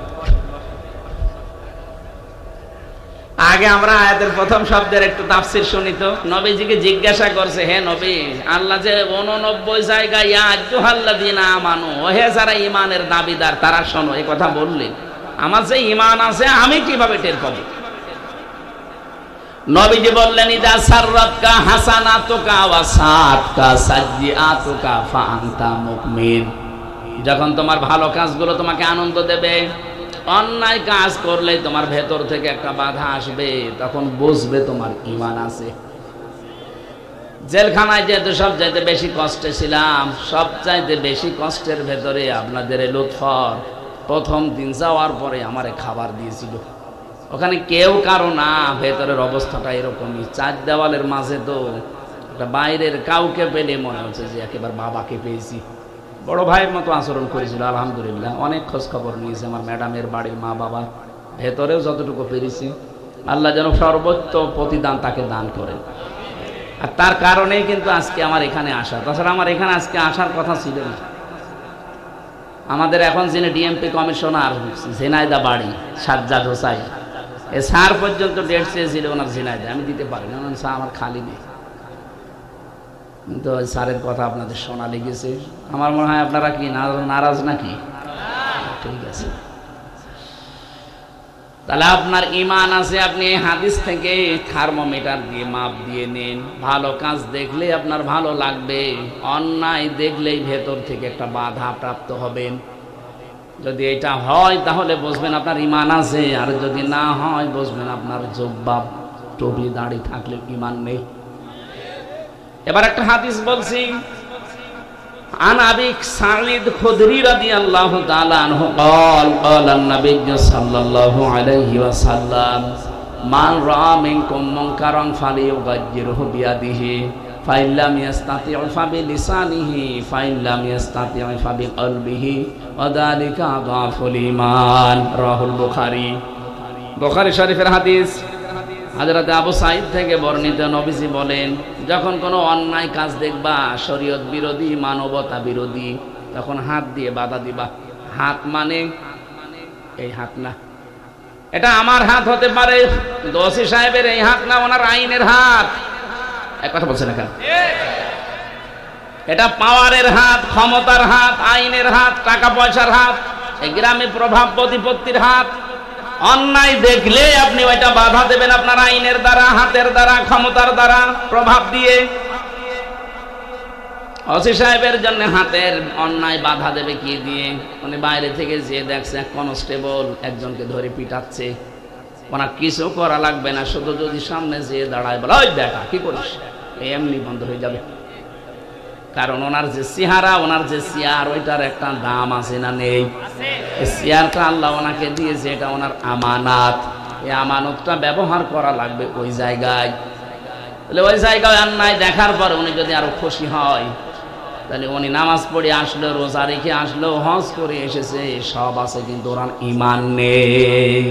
A: আগে আমরা আয়াতের প্রথম শব্দের একটু তাফসীর শুনি তো। নবীজিকে জিজ্ঞাসা করছে, হে নবী, আল্লাহ যে 89 জায়গায় ইয়া আইয়ুহাল্লাযীনা আমানু, ওহে যারা ঈমানের দাবিদার তারা শোনো, এই কথা বললেন। আমার যে ঈমান আছে আমি কিভাবে টের পাবো? নবীজি বললেন, ইদা সাররাতকা হাসানাতুকা ওয়া সাআতকা সাইয়্যাতুকা ফাআনতা মুমিন। যখন তোমার ভালো কাজগুলো তোমাকে আনন্দ দেবে, অন্যায় কাজ করলে তোমার ভেতর থেকে একটা বাধা আসবে, তখন বুঝবে তোমার ঈমান আছে। জেলখানায় যেহেতু সব চাইতে বেশি কষ্টে ছিলাম, সব চাইতে বেশি কষ্টের ভেতরে আপনাদের লুৎফর প্রথম দিন যাওয়ার পরে আমারে খাবার দিয়েছিল। ওখানে কেউ কারো না, ভেতরের অবস্থাটা এরকমই। চার দেওয়ালের মাঝে তো একটা বাইরের কাউকে পেলে মনে হচ্ছে যে একেবারে বাবাকে পেয়েছি। বড় ভাইয়ের মতো আচরণ করেছিল আলহামদুলিল্লাহ। অনেক খোঁজ খবর নিয়েছে আমার ম্যাডামের বাড়ির মা বাবা, ভেতরেও যতটুকু পেরেছি। আল্লাহ যেন সর্বোচ্চ প্রতিদান তাকে দান করেন। আর তার কারণেই কিন্তু আজকে আমার এখানে আসা। তাছাড়া আমার এখানে আজকে আসার কথা ছিল না। আমাদের এখন যিনি ডিএমপি কমিশনার ঝিনাইদা বাড়ি, সাজ্জাদ হোসাইন, এ স্যার পর্যন্ত ডেট চেয়েছিল ওনার ঝিনাইদা, আমি দিতে পারিনি। স্যার আমার খালি নেই, কিন্তু স্যারের কথা আপনাদের শোনা লেগেছে। আমার মনে হয় আপনারা কি নারাজ নাকি? ঠিক আছে, তাহলে আপনার ঈমান আছে, আপনি এই হাদিস থেকে থার্মোমিটার দিয়ে মাপ দিয়ে নিন। ভালো কাজ দেখলে আপনার ভালো লাগবে, অন্যায় দেখলেই ভেতর থেকে একটা বাধা প্রাপ্ত হবেন। যদি এটা হয় তাহলে বুঝবেন আপনার ঈমান আছে, আর যদি না হয় বুঝবেন আপনার জুব্বা টুপি দাড়ি থাকলে ঈমান নেই। এবার একটা হাদিস বলছি। عن أبي سعيد الخدري رضي الله تعالى عنه قال قال النبي صلى الله عليه وسلم من رأى منكم منكرا فليغيره بيده فإن لم يستطع فبلسانه فإن لم يستطع فبقلبه وذلك أضعف الإيمان رواه البخاري বুখারী শরীফের হাদিস। হযরত আবু সাঈদ থেকে বর্ণিত, নবীজি বলেন, যখন কোনো অন্যায় কাজ দেখবা শরীয়ত বিরোধী, মানবতা বিরোধী, তখন হাত দিয়ে বাধা দিবা। হাত মানে এই হাত না, এটা আমার হাত হতে পারে, দোষী সাহেবের এই হাত না, ওনার আইনের হাত। এক কথা বলছেন না কেন? এটা পাওয়ারের হাত, ক্ষমতার হাত, আইনের হাত, টাকা পয়সার হাত, এই গ্রামে প্রভাব প্রতিপত্তির হাত। অন্যায় দেখলে আপনি ওইটা বাধা দেবেন আপনার আইনের দ্বারা, হাতের দ্বারা, ক্ষমতার দ্বারা, প্রভাব দিয়ে। ওসি সাহেবের জন্য হাতের অন্যায় বাধা দেবে কি দিয়ে? উনি বাইরে থেকে যে দেখছে এক কনস্টেবল একজনকে ধরে পিটাচ্ছে, ওনার কিছু করা লাগবে না, শুধু যদি সামনে যেয়ে দাঁড়ায় বলে, ওই দেখা কি করিস, এমনি বন্ধ হয়ে যাবে। কারণ ওনার যে চেহারা, ওনার যে চেয়ার, ওইটার একটা দাম আছে না নেই? চেয়ারটা আল্লাহ ওনাকে দিয়েছে, এটা ওনার আমানত। এই আমানতটা ব্যবহার করা লাগবে ওই জায়গায়। তাহলে ওই জায়গায় অন্যায় দেখার পর উনি যদি আরো খুশি হয়, তাহলে উনি নামাজ পড়ে আসলো, রোজা রেখে আসলো, হজ করে এসেছে, সব আছে, কিন্তু ওনার ঈমান নেই।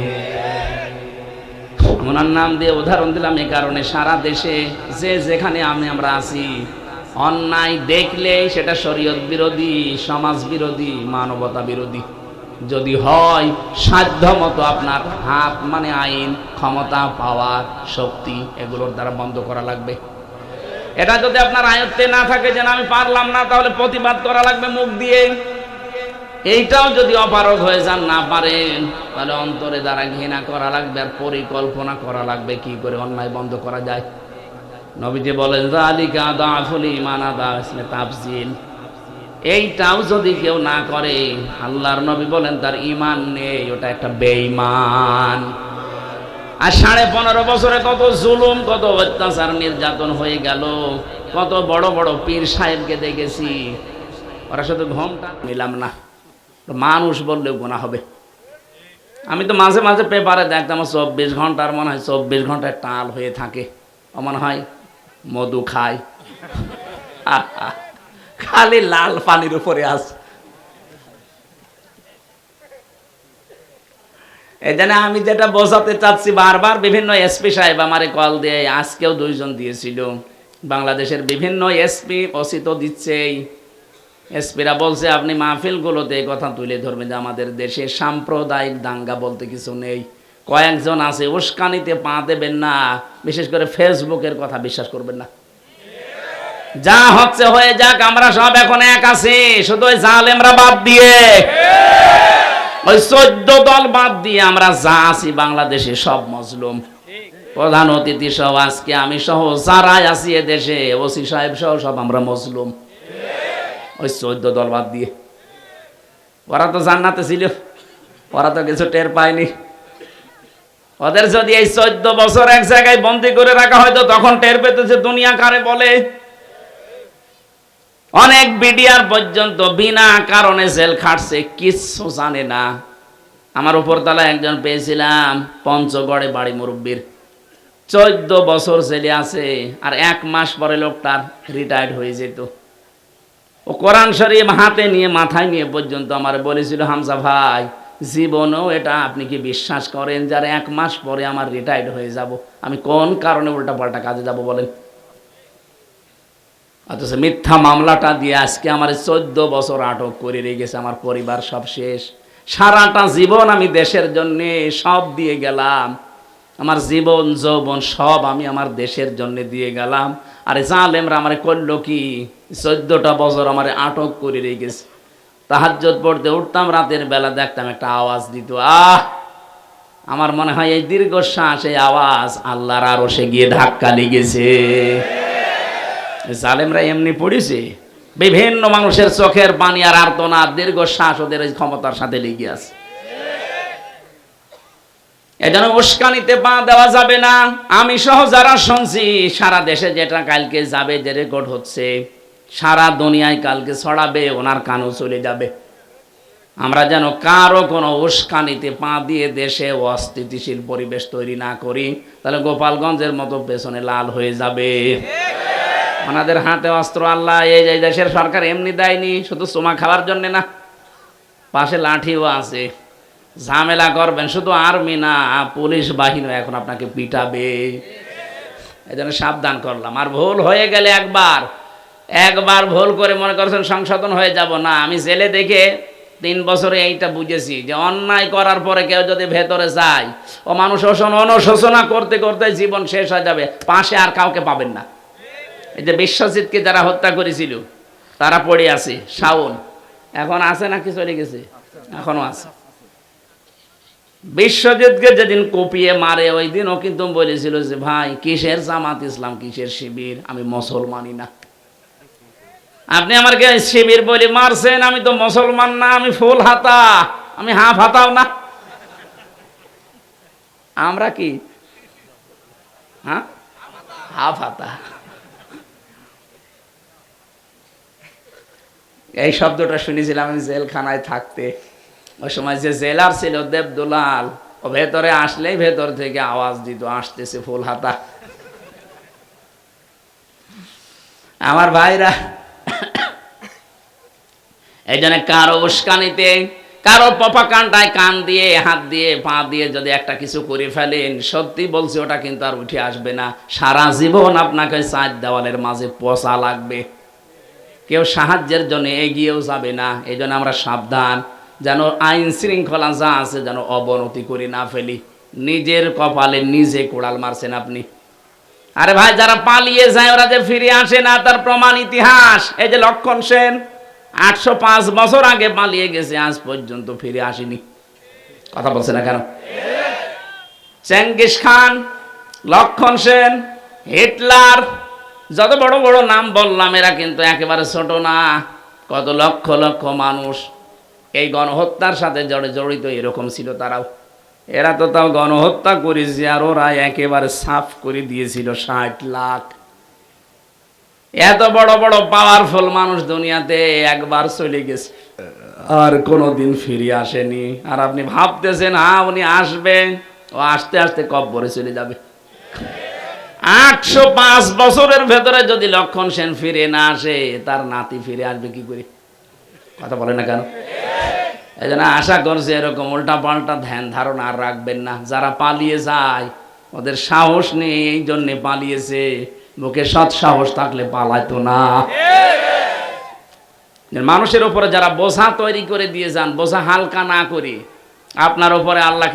A: ওনার নাম দিয়ে উদাহরণ দিলাম এই কারণে, সারা দেশে যে যেখানে আমরা আছি, অন্যায় দেখলে সেটা শরীয়ত বিরোধী, সমাজ বিরোধী, মানবতা বিরোধী যদি হয়, সাধ্য মতো আপনার হাত মানে আইন, ক্ষমতা, পাওয়ার, শক্তি, এগুলোর দ্বারা বন্ধ করা লাগবে। এটা যদি আপনার আয়ত্তে না থাকে যে আমি পারলাম না, তাহলে প্রতিবাদ করা লাগবে মুখ দিয়ে। এইটাও যদি অপারগ হয়ে যান, না পারেন, তাহলে অন্তরে দ্বারা ঘৃণা করা লাগবে, আর পরিকল্পনা করা লাগবে কি করে অন্যায় বন্ধ করা যায়। নবীজি বলেন, যালিকা আদাফুল ঈমান, আদা ইসমে তাফজিল। এইটাও যদি কেউ না করে, আল্লাহর নবী বলেন তার ঈমান নেই, ওটা একটা বেঈমান। আর 15.5 বছরে কত জুলুম, কত অত্যাচার, নির্যাতন হয়ে গেল। কত বড় বড় পীর সাহেবকে দেখেছি, ওরা শুধু ঘোমটা নিলাম না, মানুষ বললেও গুনাহ হবে। আমি তো মাঝে মাঝে পেপারে দেখতাম 24 ঘন্টার, মনে হয় 24 ঘন্টায় টাল হয়ে থাকে, মনে হয় মধু খায়, খালি লাল পানির উপরে আছে। এই জন্য আমি যেটা বোঝাতে চাচ্ছি, বারবার বিভিন্ন এসপি সাহেব আমারে কল দিয়ে, আজকেও 2 জন দিয়েছিল, বাংলাদেশের বিভিন্ন এসপি ওসি তো দিচ্ছেই। এসপিরা বলছে আপনি মাহফিলগুলোতে এই কথা তুলে ধরবেন যে আমাদের দেশে সাম্প্রদায়িক দাঙ্গা বলতে কিছু নেই। কয়েকজন আছে উস্কানিতে পা দেবেন না, বিশেষ করে ফেসবুকের কথা বিশ্বাস করবেন না। যা হচ্ছে হয়ে যাক, আমরা সব এখন এক আছি, শুধু ওই জালেমরা বাদ দিয়ে, ওই 14 দল বাদ দিয়ে আমরা যা আছি বাংলাদেশে সব মজলুম। প্রধান অতিথি সহ আজকে আমি সহ যারাই আছি এদেশে, ওসি সাহেব সহ সব আমরা মজলুম, ওই 14 দল বাদ দিয়ে। ওরা তো জান্নাতে ছিল, ওরা তো কিছু টের পায়নি। ওদের যদি এই 14 বছর এক জায়গায় বন্দি করে রাখা হয়তো তখন টের পেত যে দুনিয়া কারে বলে। অনেক বিডিআর পর্যন্ত বিনা কারণে জেল খাটছে, কিচ্ছু জানে না। আমার উপরতলা একজন পেয়েছিলাম, পঞ্চগড়ে বাড়ি, মুরব্বীর 14 বছর জেলে আছে, আর 1 মাস পরে লোকটার রিটায়ার্ড হয়ে যেত। ও কোরআন শরীফ হাতে নিয়ে মাথায় নিয়ে পর্যন্ত আমার বলেছিল, হামজা ভাই জীবনেও এটা আপনি কি বিশ্বাস করেন যার 1 মাস পরে আমার রিটায়ার্ড হয়ে যাব, আমি কোন কারণে উল্টা পাল্টা কাজে যাব বলেন? অথচ মিথ্যা মামলাটা দিয়ে আজকে আমার 14 বছর আটক করে রেখেছে। আমার পরিবার সব শেষ, সারাটা জীবন আমি দেশের জন্য সব দিয়ে গেলাম, আমার জীবন যৌবন সব আমি আমার দেশের জন্য দিয়ে গেলাম। আর জালেমরা আমারে করলো কি, 14টা বছর আমারে আটক করে রেখেছে। তাহাজ্জুদ পড়তে উঠতাম রাতের বেলা, দেখতাম একটা আওয়াজ দিত, আমার মনে হয় এই দীর্ঘশ্বাস, এই আওয়াজ আল্লাহর আরশে গিয়ে ধাক্কা লেগেছে। জালেমরা এমনি পড়েছে, বিভিন্ন মানুষের চোখের পানি আর আর্তনাদ, দীর্ঘশ্বাস ওদের এই ক্ষমতার সাথে লেগে আছে। এজন্য উস্কানিতে পা দেওয়া যাবে না। আমি সহ যারা শুনছি, সারা দেশে যেটা কালকে যাবে, যে রেকর্ড হচ্ছে সারা দুনিয়ায় কালকে ছড়াবে, ওনার কানও চলে যাবে। আমরা যেন কারো কোনো উস্কানিতে পা দিয়ে দেশে অস্থিতিশীল পরিবেশ তৈরি না করি, তাহলে গোপালগঞ্জের মতো পেছনে লাল হয়ে যাবে। ওনাদের হাতে অস্ত্র আল্লাহ এই দেশের সরকার এমনি দেয়নি, শুধু চুমা খাওয়ার জন্য না, পাশে লাঠিও আছে। ঝামেলা করবেন শুধু আর্মি না, পুলিশ বাহিনী এখন আপনাকে পিটাবে। এই জন্য সাবধান করলাম। আর ভুল হয়ে গেলে একবার ভুল করে মনে করছেন সংশোধন হয়ে যাব না। আমি জেলে দেখে 3 বছরে এইটা বুঝেছি যে অন্যায় করার পরে কেউ যদি ভেতরে যায়, ও মানুষ অনুশোচনা করতে করতে জীবন শেষ হয়ে যাবে, পাশে আর কাউকে পাবেন না। এই যে বিশ্বজিৎকে যারা হত্যা করেছিল তারা পড়ে আছে, শাওন এখন আছে নাকি চলে গেছে? এখনো আছে। বিশ্বজিৎকে যেদিন কুপিয়ে মারে, ওই দিন ও কিন্তু বলেছিল যে ভাই কিসের জামাত ইসলাম, কিসের শিবির, আমি মুসলমানই না। আপনি আমাকে শিবির বলে মারছেন, আমি তো মুসলমান না, আমি ফুল হাতা, আমি হাফ হাতাও না। আমরা কি হাফ হাতা। এই শব্দটা শুনেছিলাম আমি জেলখানায় থাকতে। ওই সময় যে জেলার ছিল দেবদুলাল, ও ভেতরে আসলেই ভেতর থেকে আওয়াজ দিত, আসতেছে ফুল হাতা। আমার ভাইরা, এই জন্য কারো উস্কানিতে, কারো প্রপাগান্ডায় কান দিয়ে, হাত দিয়ে, পা দিয়ে যদি একটা কিছু করে ফেলেন, সত্যি বলছি ওটা কিন্তু আর উঠে আসবে না। সারা জীবন আপনাকে 4 দেওয়ালের মাঝে পচা লাগবে, কেউ সাহায্যের জন্য এগিয়েও যাবে না। এই জন্য আমরা সাবধান, যেন আইন শৃঙ্খলা যা আছে যেন অবনতি করে না ফেলি। নিজের কপালে নিজে কোড়াল মারছেন আপনি। আরে ভাই, যারা পালিয়ে যায় ওরা যে ফিরে আসে না, তার প্রমাণ ইতিহাস। এই যে লক্ষণ সেন 805 বছর আগে পালিয়ে গেছে, আজ পর্যন্ত ফিরে আসেনি। কথা বলছে না কেন? চেঙ্গিস খান, লক্ষণ সেন, হিটলার, যত বড় বড় নাম বললাম, এরা কিন্তু একেবারে ছোট না। কত লক্ষ লক্ষ মানুষ এই গণহত্যার সাথে জড়িত এরকম ছিল তারাও। এরা তো তাও গণহত্যা করেছে, আর ওরা একেবারে সাফ করে দিয়েছিল 60 লাখ। এত বড় বড় পাওয়ারফুল মানুষ দুনিয়াতে একবার চলে গেছে, আর কোনোদিন ফিরে আসেনি। আর আপনি ভাবতেছেন উনি আসবেন, ও আস্তে আস্তে কব্বরে চলে যাবে। 805 বছরের ভেতরে যদি লক্ষণ সেন ফিরে না আসে, তার নাতি ফিরে আসবে কি করে? কথা বলে না কেন? এই জন্য আশা করছি এরকম উল্টা পাল্টা ধ্যান ধারণা আর রাখবেন না। যারা পালিয়ে যায় ওদের সাহস নেই, এই জন্যে পালিয়েছে। মুখে সৎ সাহস থাকলে পালাইতো না। মানুষের উপরে যারা বোঝা তৈরি করে দিয়ে যান, বোঝা হালকা না করে, আপনার উপরে আল্লাহ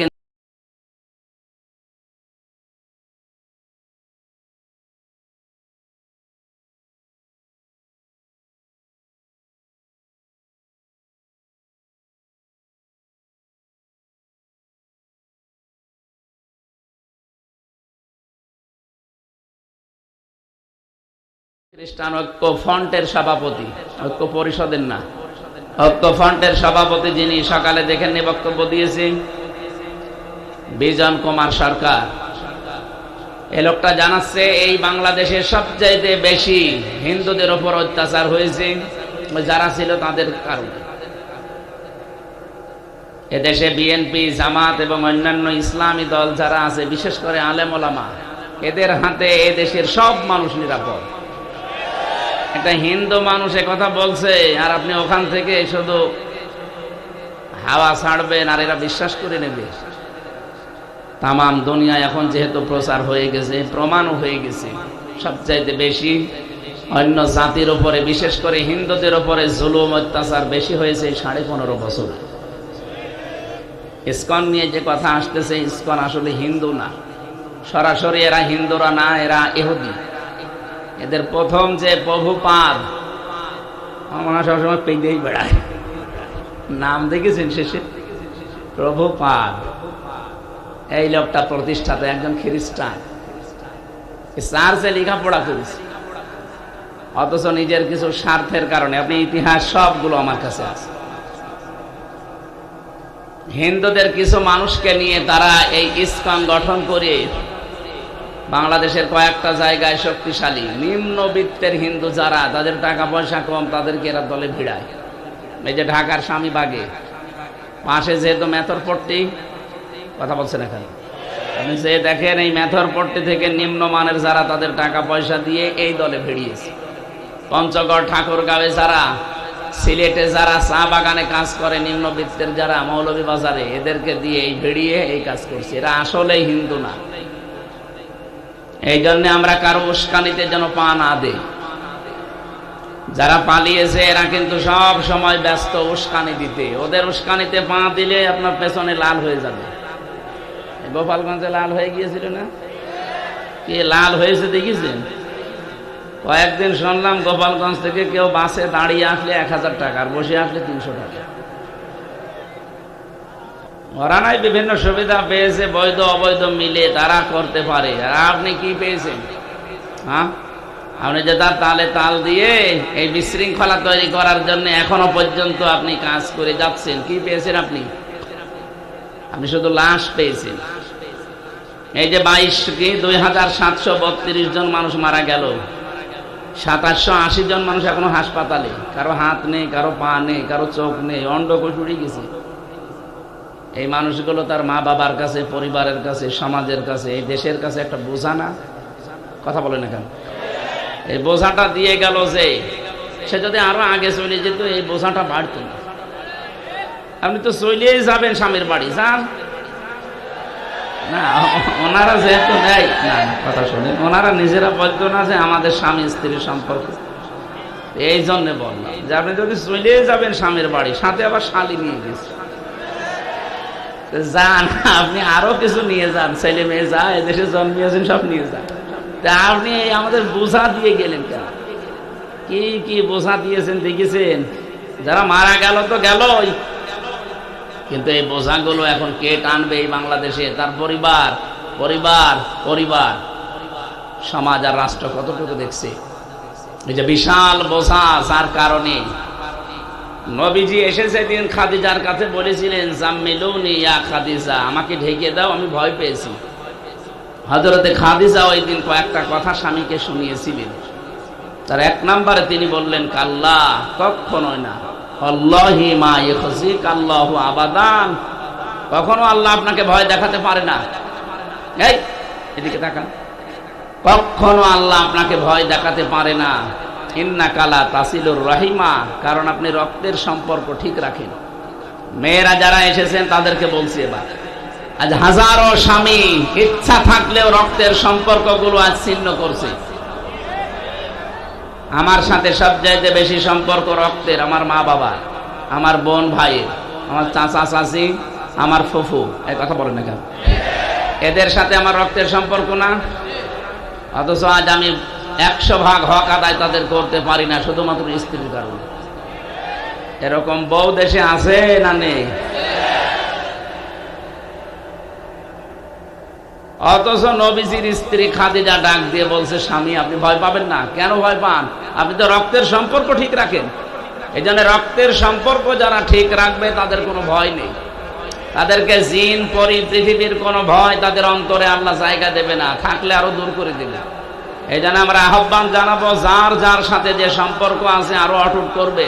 A: খ্রিস্টান ঐক্য ফ্রন্টের সভাপতি, ঐক্য পরিষদের না, ঐক্য ফ্রন্টের সভাপতি যিনি সকালে দেখেননি বক্তব্য দিয়েছে, বিজন কুমার সরকার। এই লোকটা জানাচ্ছে এই বাংলাদেশে সবচাইতে বেশি হিন্দুদের উপর অত্যাচার হয়েছে যারা ছিল তাদের কারণে। এদেশে বিএনপি, জামাত এবং অন্যান্য ইসলামী দল যারা আছে, বিশেষ করে আলেম ওলামা, এদের হাতে এদেশের সব মানুষ নিরাপদ। একটা হিন্দু মানুষ কথা বলছে আর আপনি ওখান থেকে শুধু হাওয়া ছাড়বেন আর এরা বিশ্বাস করে নেবে। তামাম দুনিয়া এখন যেহেতু প্রচার হয়ে গেছে, প্রমাণও হয়ে গেছে, সবচাইতে বেশি অন্য জাতির উপরে, বিশেষ করে হিন্দুদের উপরে জুলুম অত্যাচার বেশি হয়েছে 15.5 বছর। ইসকন নিয়ে যে কথা আসতেছে, ইসকন আসলে হিন্দু না, সরাসরি এরা হিন্দুরা না, এরা ইহুদি। এদের প্রথম যে প্রভুপাদ, আমরা সবসময় পেয়েই বেড়ায়, নাম দেখেছেন শেষে প্রভুপাদ। এই লোকটা প্রতিষ্ঠাতা, একজন খ্রিস্টান, চার্চে লেখাপড়া করেছে, অথচ নিজের কিছু স্বার্থের কারণে, আপনি ইতিহাস সবগুলো আমার কাছে আছে, হিন্দুদের কিছু মানুষকে নিয়ে তারা এই ইসকন গঠন করে বাংলাদেশের কয়েকটা জায়গায় শক্তিশালী নিম্নবিত্তের হিন্দু যারা, তাদের টাকা পয়সা কম, তাদেরকে এরা দলে ভিড়ায়। এই যে ঢাকার স্বামীবাগে পাশে যেহেতু মেথরপট্টি, কথা বলছেন এখানে, আপনি যে দেখেন এই মেথরপট্টি থেকে নিম্নমানের যারা, তাদের টাকা পয়সা দিয়ে এই দলে ভিড়িয়েছে। পঞ্চগড়, ঠাকুরগাঁওয়ে যারা, সিলেটে যারা চা বাগানে কাজ করে, নিম্নবিত্তের যারা, মৌলভীবাজারে, এদেরকে দিয়ে এই ভিড়িয়ে এই কাজ করছে। এরা আসলেই হিন্দু না। এই জন্য আমরা কারো উস্কানিতে যেন পা না দেই। যারা পালিয়েছে এরা কিন্তু সব সময় ব্যস্ত উস্কানি দিতে। ওদের উস্কানিতে পা দিলে আপনার পেছনে লাল হয়ে যাবে। গোপালগঞ্জে লাল হয়ে গিয়েছিল না? কি লাল হয়েছে দেখেছেন? কয়েকদিন শুনলাম গোপালগঞ্জ থেকে কেউ বাসে দাঁড়িয়ে আসলে 1000 টাকা, আর বসে আসলে 300 টাকা। ওরা নাই বিভিন্ন সুবিধা পেয়েছে, বৈধ অবৈধ মিলে তারা করতে পারে। আর আপনি কি পেয়েছেন? হ্যাঁ, আপনি যে তার তালে তাল দিয়ে এই বিশৃঙ্খলা তৈরি করার জন্য এখনো পর্যন্ত আপনি কাজ করে যাচ্ছেন। কি পেয়েছেন আপনি? আপনি শুধু লাশ পেয়েছেন। এই যে 2732 জন মানুষ মারা গেল, 2780 জন মানুষ এখনো হাসপাতালে, কারো হাত নেই, কারো পা নেই, কারো চোখ নেই, অন্ডকোষ উড়ে গেছে। এই মানুষগুলো তার মা বাবার কাছে, পরিবারের কাছে, সমাজের কাছে, এই দেশের কাছে একটা বোঝা না? কথা বলেন না কেন? এই বোঝাটা দিয়ে গেল যে সে যদি আরো আগে চলে যেত, এই বোঝাটা বাড়ত না। আপনি তো চলেই যাবেন স্বামীর বাড়ি, যান না। ওনারা যেহেতু নেই না, কথা শুনে, ওনারা নিজেরা বলতো না যে আমাদের স্বামী স্ত্রীর সম্পর্ক। এই জন্য বললাম যে আপনি যদি চলেই যাবেন স্বামীর বাড়ি, সাথে আবার শালি নিয়ে গেছে, যান, আপনি আরো কিছু নিয়ে যান, ছেলে মেয়ে যা এদেশে জন্মিয়েছেন সব নিয়ে যান। তা আপনি আমাদের বোঝা দিয়ে গেলেন কেন? কি কি বোঝা দিয়েছেন দেখেছেন? যারা মারা গেল তো গেলই, কিন্তু এই বোঝাগুলো এখন কে টানবে? এই বাংলাদেশে তার পরিবার, পরিবার, পরিবার, সমাজ আর রাষ্ট্র কতটুকু দেখছে? এই যে বিশাল বোঝা, যার কারণে নবীজি এসেছে দিন খাদিজার কাছে বলেছিলেন, জাম্মিলুনি ইয়া খাদিজা, আমাকে ঢেকে দাও, আমি ভয় পেয়েছি। হযরতে খাদিজা ওই দিন কয়েকটা কথা স্বামীকে শুনিয়েছিলেন। তার 1 নম্বরে তিনি বললেন, কাল্লা, কখনোই না, আল্লাহি মা ইখজিক আল্লাহু আবাদান, কখনো আল্লাহ আপনাকে ভয় দেখাতে পারে না। এই এদিকে তাকান, কখনো আল্লাহ আপনাকে ভয় দেখাতে পারে না। ইন্নাকা লা তাসিলুর রাহিমা, কারণ আপনি রক্তের সম্পর্ক ঠিক রাখেন। মেয়েরা যারা এসেছেন তাদেরকে বলছি, এবার আজ হাজারো স্বামী ইচ্ছা থাকলেও রক্তের সম্পর্কগুলো আজ ছিন্ন করছে। আমার সাথে সবচাইতে বেশি সম্পর্ক রক্তের আমার মা বাবা, আমার বোন ভাইয়ের, আমার চাচা চাচি, আমার ফুফু। এই কথা বলেন না কেন? এদের সাথে আমার রক্তের সম্পর্ক না, অথচ আজ আমি 100 ভাগ হক আদায় তাদের করতে পারি না শুধুমাত্র স্ত্রীর কারণে। এরকম বউ দেশে আছে না নেই? অথচ নবীজির স্ত্রী খাদিজা ডাক দিয়ে বলছে, স্বামী আপনি ভয় পাবেন না। কেন ভয় পান? আপনি তো রক্তের সম্পর্ক ঠিক রাখেন। এই জন্য রক্তের সম্পর্ক যারা ঠিক রাখবে তাদের কোনো ভয় নেই। তাদেরকে জিন পরি পৃথিবীর কোনো ভয় তাদের অন্তরে আল্লাহ জায়গা দেবে না, থাকলে আরো দূর করে দেবে। এই জন্য আমরা আহ্বান জানাবো, যার যার সাথে যে সম্পর্ক আছে আরো অটুট করবে।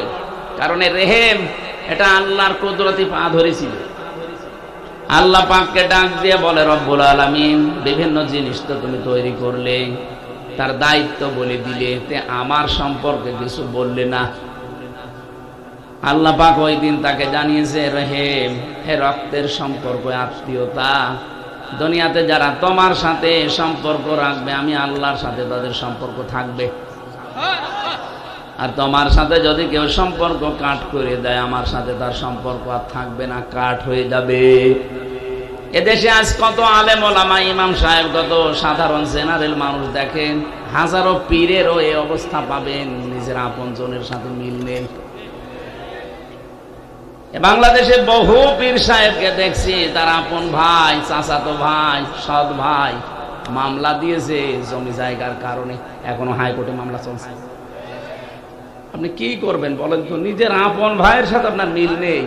A: কারণ এই রেহেম এটা আল্লাহর কুদরতি পা ধরেছিল। আল্লাহ পাককে ডাক দিয়ে বলে, রব্বুল আলামিন বিভিন্ন জিনিস তো তুমি তৈরি করলে, তার দায়িত্ব বলে দিলে, তে আমার সম্পর্কে কিছু বললে না। আল্লাহ পাক ওই দিন তাকে জানিয়েছে, রেহেম হে রক্তের সম্পর্ক, আত্মীয়তা, দুনিয়াতে যারা তোমার সাথে সম্পর্ক রাখবে আমি আল্লাহর সাথে তাদের সম্পর্ক থাকবে। আর তোমার সাথে যদি কেউ সম্পর্ক কাট করে দেয় আমার সাথে তার সম্পর্ক আর থাকবে না, কাট হয়ে যাবে। এদেশে আজ কত আলেম ওলামা, ইমাম সাহেব, কত সাধারণ জেনারেল মানুষ দেখেন, হাজারো পীরেরও এই অবস্থা পাবেন, নিজের আপনজনের সাথে মিল নেই। বাংলাদেশে বহু পীর সাহেবকে দেখছি তার আপন ভাই, চাচাতো ভাই, সৎ ভাই মামলা দিয়েছে জমি জায়গার কারণে, এখনো হাইকোর্টে মামলা চলছে। আপনি কি করবেন বলেন তো? নিজের আপন ভাইয়ের সাথে আপনার মিল নেই।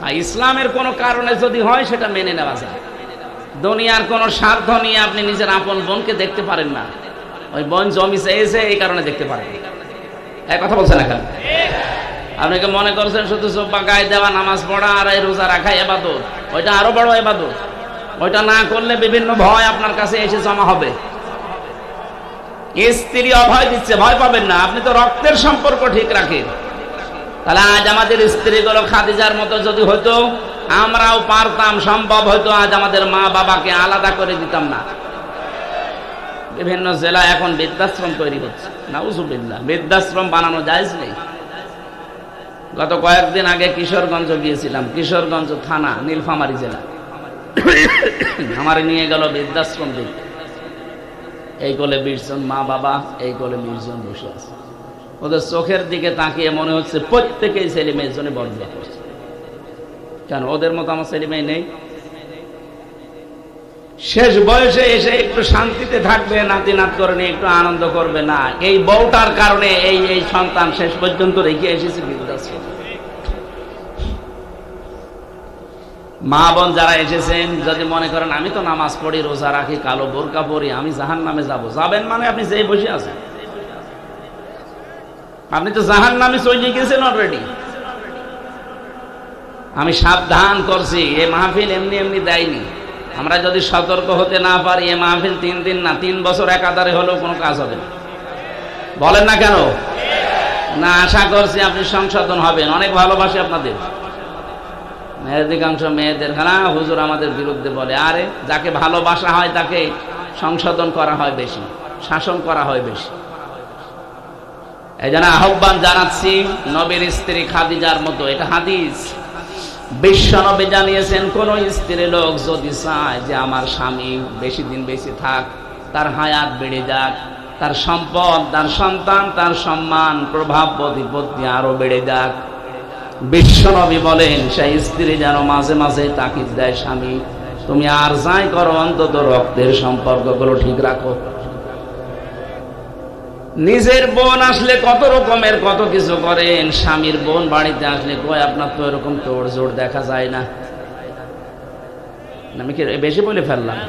A: আর ইসলামের কোনো কারণে যদি হয় সেটা মেনে নেওয়া যায়। দুনিয়ার কোনো স্বার্থ নিয়ে আপনি নিজের আপন বোনকে দেখতে পারেন না। ওই বোন জমি চেয়েছে এই কারণে দেখতে পারেন। এই কথা বলছেন না কেন? আপনি কি মনে করছেন শুধু জুব্বা গায়ে দেওয়া, নামাজ পড়া আর এই রোজা রাখা ইবাদত? ওইটা আরো বড় ইবাদত। ওইটা না করলে বিভিন্ন ভয় আপনার কাছে এসে জমা হবে। স্ত্রী অভয় দিচ্ছে, ভয় পাবেন না, আপনি তো রক্তের সম্পর্ক ঠিক রাখেন। তাহলে আজ আমাদের স্ত্রীগুলো খাদিজার মতো যদি হতো, আমরাও পারতাম, সম্ভব হয়তো আজ আমাদের মা বাবাকে আলাদা করে দিতাম না। বিভিন্ন জেলায় এখন বৃদ্ধাশ্রম তৈরি হচ্ছে, নাউজুবিল্লাহ। বৃদ্ধাশ্রম বানানো জায়েজ নেই। গত কয়েকদিন আগে কিশোরগঞ্জ গিয়েছিলাম, কিশোরগঞ্জ থানা, নীলফামারী জেলা। আমার নিয়ে গেল বৃদ্ধাশ্রম দেখতে। এই কোলে 20 জন মা বাবা, এই কোলে 20 জন বসে আছে। ওদের চোখের দিকে তাকিয়ে মনে হচ্ছে প্রত্যেকেই ছেলে মেয়ের জন্য বদলা করছে। কেন? ওদের মতো আমার ছেলে মেয়ে নেই? শেষ বয়সে এসে একটু শান্তিতে থাকবে, নাতি নাত করে নিয়ে একটু আনন্দ করবে না, এই বউটার কারণে এই সন্তান শেষ পর্যন্ত রেখে এসেছে বৃদ্ধাশ্রম। মা বোন যারা এসেছেন, যদি মনে করেন আমি তো নামাজ পড়ি, রোজা রাখি, কালো বোরকা পরি, আমি জাহান্নামে যাব, যাবেন মানে আপনি যেই বসে আছেন, আপনি তো জাহান্নামে চলে গেছেন অলরেডি। আমি সাবধান করছি, এই মাহফিল এমনি এমনি দেয়নি। আমরা যদি সতর্ক হতে না পারি, এই মাহফিল 3 দিন না 3 বছর একাধারে হলেও কোনো কাজ হবে না। বলেন না কেন? না, আশা করছি আপনি সংশোধন হবেন। অনেক ভালোবাসি আপনাদের। অধিকাংশ মেয়েদের না হুজুর আমাদের বিরুদ্ধে বলে, আরে যাকে ভালোবাসা হয় তাকে সংশোধন করা হয় বেশি, শাসন করা হয় বেশি। এই জন্য আহ্বান জানাচ্ছি, নবীর স্ত্রী খাদিজার মতো, এটা হাদিস, বিশ্ব নবী জানিয়েছেন, কোন স্ত্রী লোক যদি চায় যে আমার স্বামী বেশি দিন বেঁচে থাক, তার হায়াত বেড়ে যাক, তার সম্পদ, তার সন্তান, তার সম্মান, প্রভাব প্রতিপত্তি আরো বেড়ে যাক, বিশ্ব নবী বলেন সেই স্ত্রী যেন মাঝে মাঝে তাকিদ দেয়, স্বামী তুমি আর যাই করো অন্তত রক্তের সম্পর্কগুলো ঠিক রাখো। নিজের বোন আসলে কত রকমের কত কিছু করেন, স্বামীর বোন বাড়িতে আসলে কয় আপনার তো এরকম তোড় জোড় দেখা যায় না। আমি কি বেশি বলে ফেললাম?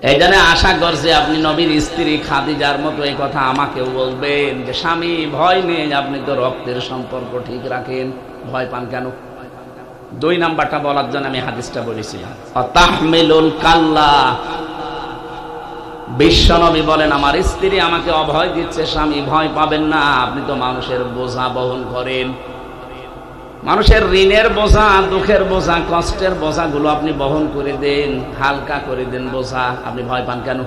A: এই জন্য আশা করছে আপনি নবীর স্ত্রী খাদিজার মতো এই কথা আমাকেও বলবেন যে স্বামী ভয় নেই, আপনি তো রক্তের সম্পর্ক ঠিক রাখেন, ভয় পান কেন? দুই নাম্বারটা বলার জন্য আমি হাদিসটা বলেছিলাম, তাহমিলুল কাল্লা। বিশ্বনবী বলেন, আমার স্ত্রী আমাকে অভয় দিচ্ছে, স্বামী ভয় পাবেন না, আপনি তো মানুষের বোঝা বহন করেন, মানুষের ঋণের বোঝা, দুঃখের বোঝা, কষ্টের বোঝাগুলো আপনি বহন করে দেন, হালকা করে দেন বোঝা, আপনি ভয় পান কেন?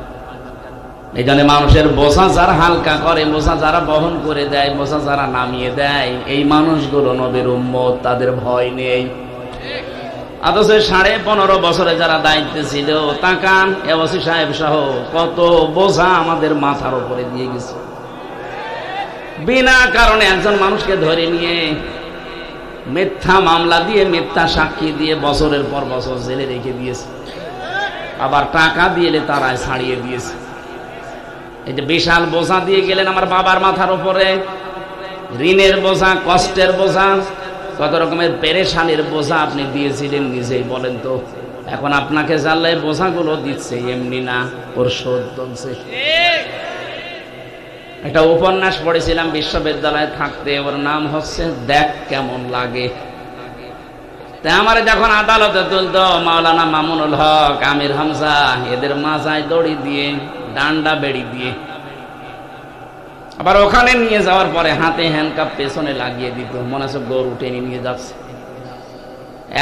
A: এই জন্য মানুষের বোঝা যারা হালকা করে, বোঝা যারা বহন করে দেয়, বোঝা যারা নামিয়ে দেয়, এই মানুষগুলো নবীর উম্মত, তাদের ভয় নেই। অথচ 15.5 বছরে যারা দায়িত্বে ছিল, তাকান এওসি সাহেব সহ কত বোঝা আমাদের মাথার উপরে দিয়ে গেছে। বিনা কারণে একজন মানুষকে ধরে নিয়ে মিথ্যা মামলা দিয়ে, মিথ্যা সাক্ষী দিয়ে বছরের পর বছর জেলে রেখে দিয়েছে, আবার টাকা দিয়ে তারাই ছাড়িয়ে দিয়েছে। এই যে বিশাল বোঝা দিয়ে গেলেন আমার বাবার মাথার উপরে, ঋণের বোঝা, কষ্টের বোঝা, কত রকমের পেরেশানির বোঝা আপনি দিয়েছিলেন নিজেই বলেন তো। এখন আপনাকে জানলে বোঝাগুলো দিচ্ছে এমনি না, ওর শোধ চলছে। একটা উপন্যাস পড়েছিলাম বিশ্ববিদ্যালয়ে থাকতে, ওর নাম হচ্ছে দেখ কেমন লাগে। তাই আমার যখন আদালতে তুলতো মাওলানা মামুনুল হক, আমির হামজা, এদের মাথায় দড়ি দিয়ে, ডান্ডা বেড়ি দিয়ে, আবার ওখানে নিয়ে যাওয়ার পরে হাতে হ্যান্ডকাপ পেছনে লাগিয়ে দিত, মনে হচ্ছে গরু টেনে নিয়ে যাচ্ছে।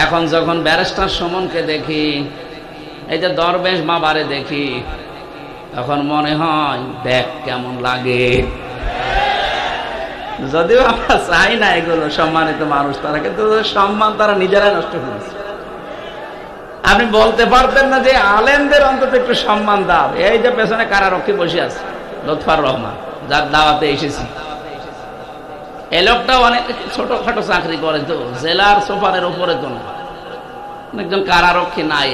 A: এখন যখন ব্যারিস্টার সুমনকে দেখি, এই যে দরবেশ বাবারে দেখি, তখন মনে হয় দেখ কেমন লাগে। যদিও আমরা চাই না এগুলো, সম্মানিত মানুষ তারা, কিন্তু সম্মান তারা নিজেরাই নষ্ট করেছে। আপনি বলতে পারতেন না যে আলেমদের অন্তত একটু সম্মান দাও? এই যে পেছনে কারারক্ষী বসে আছে লুৎফর রহমান, যার দাওয়াতে এসেছি, এই লোকটাও অনেক ছোটখাটো চাকরি করে, তো জেলার সোফারের উপরে তো না, একজন কারারক্ষী নাই,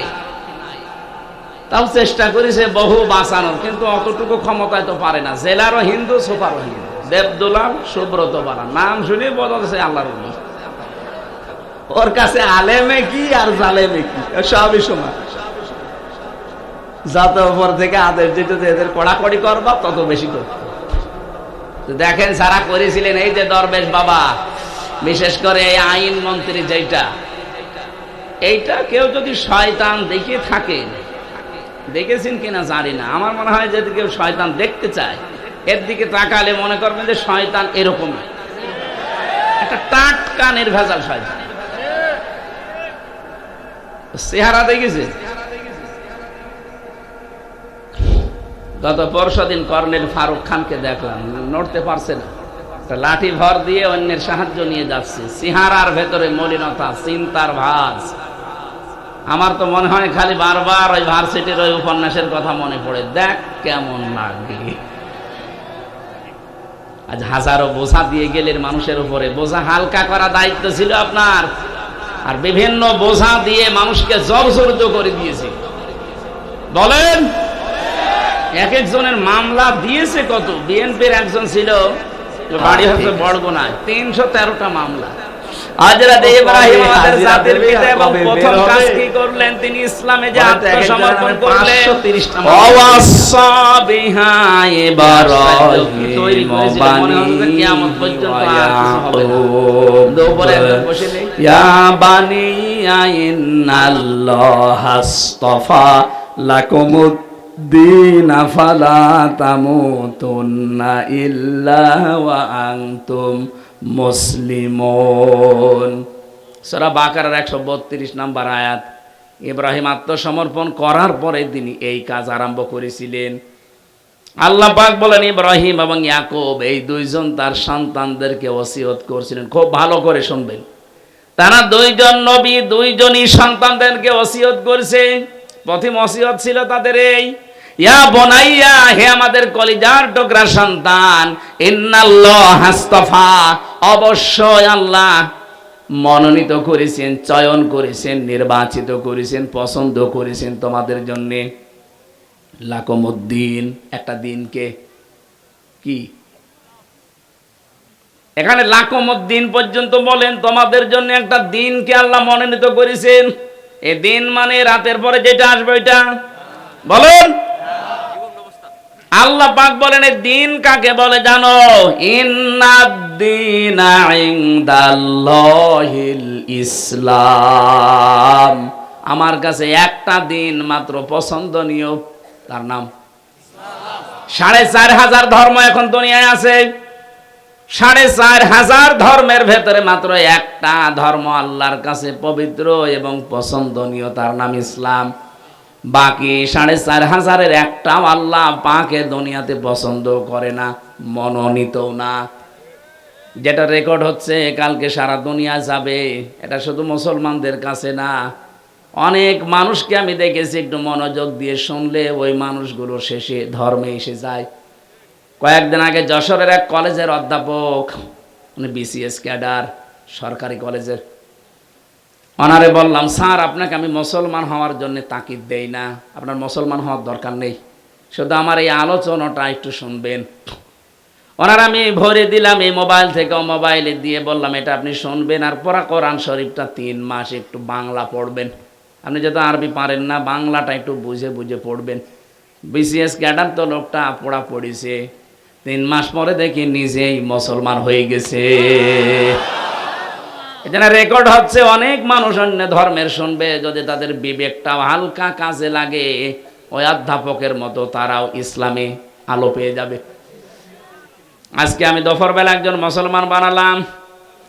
A: তাও চেষ্টা করেছে বহু বাঁচানোর, কিন্তু অতটুকু ক্ষমতায় তো পারে না। জেলারও হিন্দু, সোফারও হিন্দু, দেবদুলাল সুব্রত বালা, নাম শুনে বোঝা যাচ্ছে আল্লাহর ওলি। ওর কাছে আলেমে কি আর জালেমে কি সবই সমান। যত উপর থেকে আদেশ দিত যে এদের কড়াকড়ি করবা, তত বেশি করত। দেখেন যারা করেছিলেন, এই যে দরবেশ বাবা, বিশেষ করে এই আইন মন্ত্রী, যেটা এইটা কেউ যদি শয়তান দেখে থাকে, দেখেছেন কিনা জানি না, আমার মনে হয় যদি কেউ শয়তান দেখতে চায়, এর দিকে তাকালে মনে করবেন যে শয়তান এরকম একটা টাটকা নির্ভেজাল শয়তান। চেহারা দেখেছে? গত পরশুদিন কর্নেল ফারুক খানকে দেখলাম, নড়তে পারছে না, লাঠি ভর দিয়ে অন্যের সাহায্য নিয়ে যাচ্ছে, চেহারার ভেতরে মলিনতা, চিন্তার ভাঁজ। আমার তো মনে হয় খালি বারবার ওই ভার্সিটির ওই উপন্যাসের কথা মনে পড়ে, দেখ কেমন লাগে। আজ হাজারো বোঝা দিয়ে গেলেন মানুষের উপরে, বোঝা হালকা করা দায়িত্ব ছিল আপনার, আর বিভিন্ন বোঝা দিয়ে মানুষকে জর্জরিত করে দিয়েছে। বলেন, এক একজনের মামলা দিয়েছে কত। বিএনপির একজন ছিল, বাড়ি হচ্ছে বড়গুনায়, 313টা মামলা। হযরত ইব্রাহিম আমাদের জাতির পিতা, এবং প্রথম কাজ কি করলেন তিনি? ইসলামে যে আত্মসমর্পণ করলেন। 530টা ওয়াসা বিহা ইব্রাহিম বানি কিয়ামত পর্যন্ত আর কিছু হবে না। দুপুরে বসে নেই, ইয়া বানি ইন্নাল্লাহা আস্তাফা লাকুমুদ দিন ফালা তামুতুন্না ইল্লা ওয়া আনতুম মুসলিমুন। সূরা বাকারার 132 নম্বর আয়াত। ইব্রাহিম আত্মসমর্পণ করার পরে তিনি এই কাজ আরম্ভ করেছিলেন। আল্লাহ পাক বলেন, ইব্রাহিম এবং ইয়াকুব এই দুইজন তার সন্তানদেরকে ওসিয়ত করেছিলেন। খুব ভালো করে শুনবেন, তারা দুইজন নবী, দুইজনই সন্তানদেরকে ওসিয়ত করেছে। প্রথম ওসিয়ত ছিল তাদের এই, ইয়া বনাইয়া, হে আমাদের কলিজার টুকরা সন্তান, ইন্নাল্লাহা আস্তাফা, অবশ্যই আল্লাহ মনোনীত করেছেন, চয়ন করেছেন, নির্বাচিত করেছেন, পছন্দ করেছেন তোমাদের জন্য লাকুমুদ্দিন, একটা দিনকে। কি এখানে লাকুমুদ্দিন পর্যন্ত বলেন, তোমাদের জন্য একটা দিনকে আল্লাহ মনোনীত করেছেন। এই দিন মানে রাতের পরে যেটা আসবে ওইটা বলেন। আল্লাহ পাক বলেন, এই দিন কাকে বলে জানো? ইন্নাদ-দীনা ইনদাল্লাহিল ইসলাম। আমার কাছে একটা দিন মাত্র পছন্দনীয়, তার নাম 4,500 ধর্ম এখন দুনিয়ায় আছে। 4,500 ধর্মের ভেতরে মাত্র একটা ধর্ম আল্লাহর কাছে পবিত্র এবং পছন্দনীয়, তার নাম ইসলাম। বাকি 4,500-এর একটাও আল্লাহ পাকে দুনিয়াতে পছন্দ করে না, মনোনীতও না। যেটা রেকর্ড হচ্ছে কালকে সারা দুনিয়া যাবে, এটা শুধু মুসলমানদের কাছে না, অনেক মানুষকে আমি দেখেছি একটু মনোযোগ দিয়ে শুনলে ওই মানুষগুলো শেষে ধর্মে এসে যায়। কয়েকদিন আগে যশোরের এক কলেজের অধ্যাপক, উনি বিসিএস ক্যাডার, সরকারি কলেজের, ওনারে বললাম, স্যার আপনাকে আমি মুসলমান হওয়ার জন্য তাকিদ দেই না, আপনার মুসলমান হওয়ার দরকার নেই, শুধু আমার এই আলোচনাটা একটু শুনবেন। ওনার আমি ভরে দিলাম এই মোবাইল থেকে মোবাইলে দিয়ে বললাম, এটা আপনি শুনবেন আর পড়া কোরআন শরীফটা 3 মাস একটু বাংলা পড়বেন। আপনি যেহেতু আরবি পারেন না, বাংলাটা একটু বুঝে বুঝে পড়বেন। বিসিএস ক্যাডার তো লোকটা পড়া পড়িছে, 3 মাস পরে দেখি নিজেই মুসলমান হয়ে গেছে। এখানে রেকর্ড হচ্ছে, অনেক মানুষ অন্য ধর্মের শুনবে, যদি তাদের বিবেকটা হালকা কাজে লাগে ওই অধ্যাপকের মতো তারাও ইসলামে আলো পেয়ে যাবে। আজকে আমি দুপুরবেলা একজন মুসলমান বানালাম,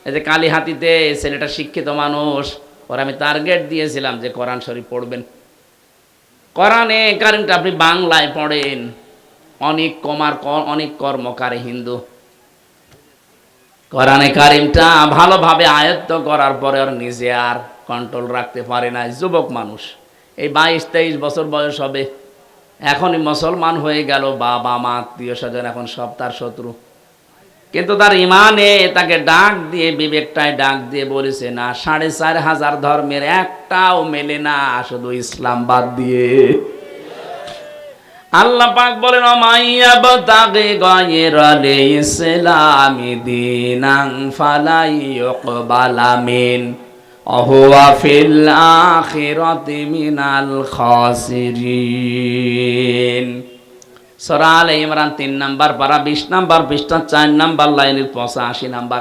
A: এই যে কালীহাতিতে, ছেলেটা শিক্ষিত মানুষ, ওর আমি টার্গেট দিয়েছিলাম যে কোরআন শরীফ পড়বেন। কোরআনে কারিমটা আপনি বাংলায় পড়েন, অনেক কর্মকারী হিন্দু কোরআনে কারিমটা ভালোভাবে আয়ত্ত করার পরে ওর নিজে আর কন্ট্রোল রাখতে পারে না। যুবক মানুষ, এই 22-23 বছর বয়স হবে, এখনই মুসলমান হয়ে গেল, বাবা মা আত্মীয় স্বজন এখন সব তার শত্রু। কিন্তু তার ইমানে তাকে ডাক দিয়ে, বিবেকটায় ডাক দিয়ে বলেছে, না 4,500 ধর্মের একটাও মেলে না, শুধু ইসলাম বাদ দিয়ে। আল্লাহ পাক বলেন, মাইয়াবতাগি গায়রাল ইসলামি দীনান ফালা ইউকবালা মিন ওয়া ফিল আখিরাতি মিনাল খাসিরিন। সূরা আলে ইমরান 3 নাম্বার পারা 20 নাম্বার পৃষ্ঠা 4 নাম্বার লাইনের 85 নাম্বার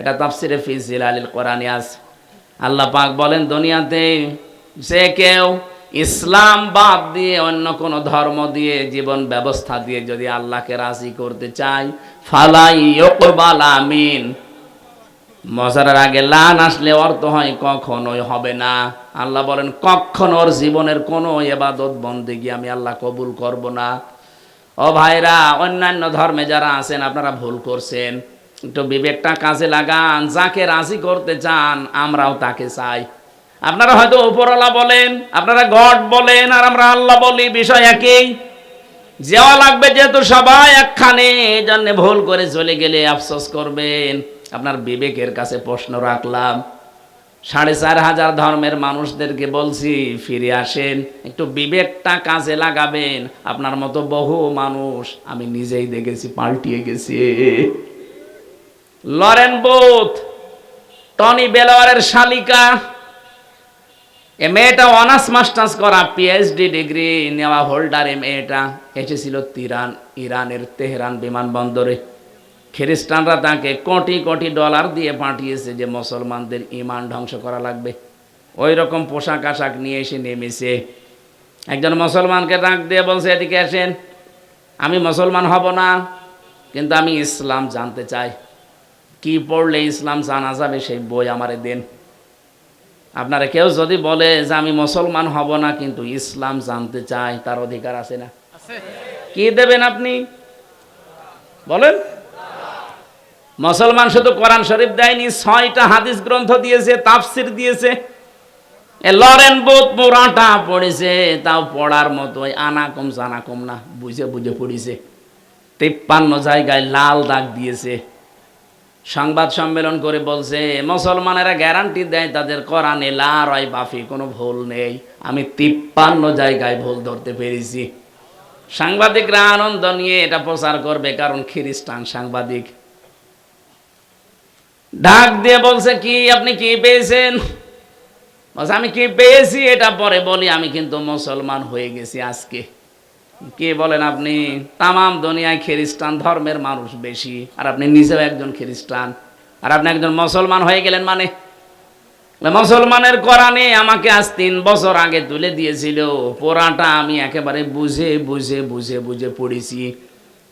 A: এটা তাফসিরে ফি জিলালিল কোরআনে আছে। আল্লাহ পাক বলেন, দুনিয়াতে যে কেউ ইসলাম বাদ দিয়ে অন্য কোন ধর্ম দিয়ে, জীবন ব্যবস্থা দিয়ে যদি আল্লাহকে রাজি করতে চায়, ফালা ইউকবালা মিন, মজারের আগে লান আসলে অর্থ হয় কখনোই হবে না। আল্লাহ বলেন, কখনো ওর জীবনের কোনো ইবাদত বন্দেগী আমি আল্লাহ কবুল করব না। ও ভাইরা, অন্যান্য ধর্মে যারা আছেন আপনারা ভুল করছেন, একটু বিবেকটা কাজে লাগান। যাকে রাজি করতে চান আমরাও তাকে চাই। আপনারা হয়তো উপরওয়ালা বলেন, আপনারা গড বলেন, আর আমরা আল্লাহ বলি, বিষয় একই, যাওয়া লাগবে যেহেতু সবাই একখানে, এই জন্য ভুল করে চলে গেলে আফসোস করবেন। আপনার বিবেকের কাছে প্রশ্ন রাখলাম, 4,500 ধর্মের মানুষদেরকে বলছি ফিরে আসেন, একটু বিবেকটা কাজে লাগাবেন। আপনার মতো বহু মানুষ আমি নিজেই দেখেছি পাল্টিয়ে গেছে। লরেন বুথ, টনি বেলাওয়ারের শালিকা, এ মেয়েটা অনার্স মাস্টার্স করা, পিএইচডি ডিগ্রি নেওয়া হোল্ডার। এ মেয়েটা এসেছিল ইরানের তেহরান বিমানবন্দরে। খ্রিস্টানরা তাকে কোটি কোটি ডলার দিয়ে পাঠিয়েছে যে মুসলমানদের ইমান ধ্বংস করা লাগবে। ওই রকম পোশাক আশাক নিয়ে এসে নেমেছে। একজন মুসলমানকে ডাক দিয়ে বলছে, এদিকে আসেন, আমি মুসলমান হব না, কিন্তু আমি ইসলাম জানতে চাই। কি পড়লে ইসলাম জানা যাবে সেই বই আমারে দেন। আপনারা কেউ যদি বলে যে আমি মুসলমান হব না কিন্তু ইসলাম জানতে চাই, তার অধিকার আছে না? কি দেবেন আপনি বলেন? মুসলমান শুধু কোরআন শরীফ দেয়নি, 6টা হাদিস গ্রন্থ দিয়েছে, তাফসির দিয়েছে। লরেন বুথ পুরাটা পড়েছে, তাও পড়ার মতো আনা কম জানা কম না, বুঝে বুঝে পড়েছে। 53 জায়গায় লাল দাগ দিয়েছে। সংবাদ সম্মেলন করে বলছে, মুসলমানেরা গ্যারান্টি দেয় তাদের কোরআনে লা রয় বাফি, কোনো ভুল নেই। আমি 53 জায়গায় ভুল ধরতে পেরেছি। সাংবাদিকরা আনন্দ নিয়ে এটা প্রচার করবে, কারণ খ্রিস্টান সাংবাদিক। ডাক দিয়ে বলছে, কি আপনি কি পেয়েছেন? বলছে, আমি কি পেয়েছি এটা পরে বলি, আমি কিন্তু মুসলমান হয়ে গেছি আজকে। কি বলেন আপনি? তামাম দুনিয়ায় খ্রিস্টান ধর্মের মানুষ বেশি, আর আপনি নিজেও একজন খ্রিস্টান, আর আপনি একজন মুসলমান হয়ে গেলেন মানে? মুসলমানের কোরআনে আমাকে আজ 3 বছর আগে তুলে দিয়েছিল, পোড়াটা আমি একেবারে বুঝে বুঝে বুঝে বুঝে পড়েছি।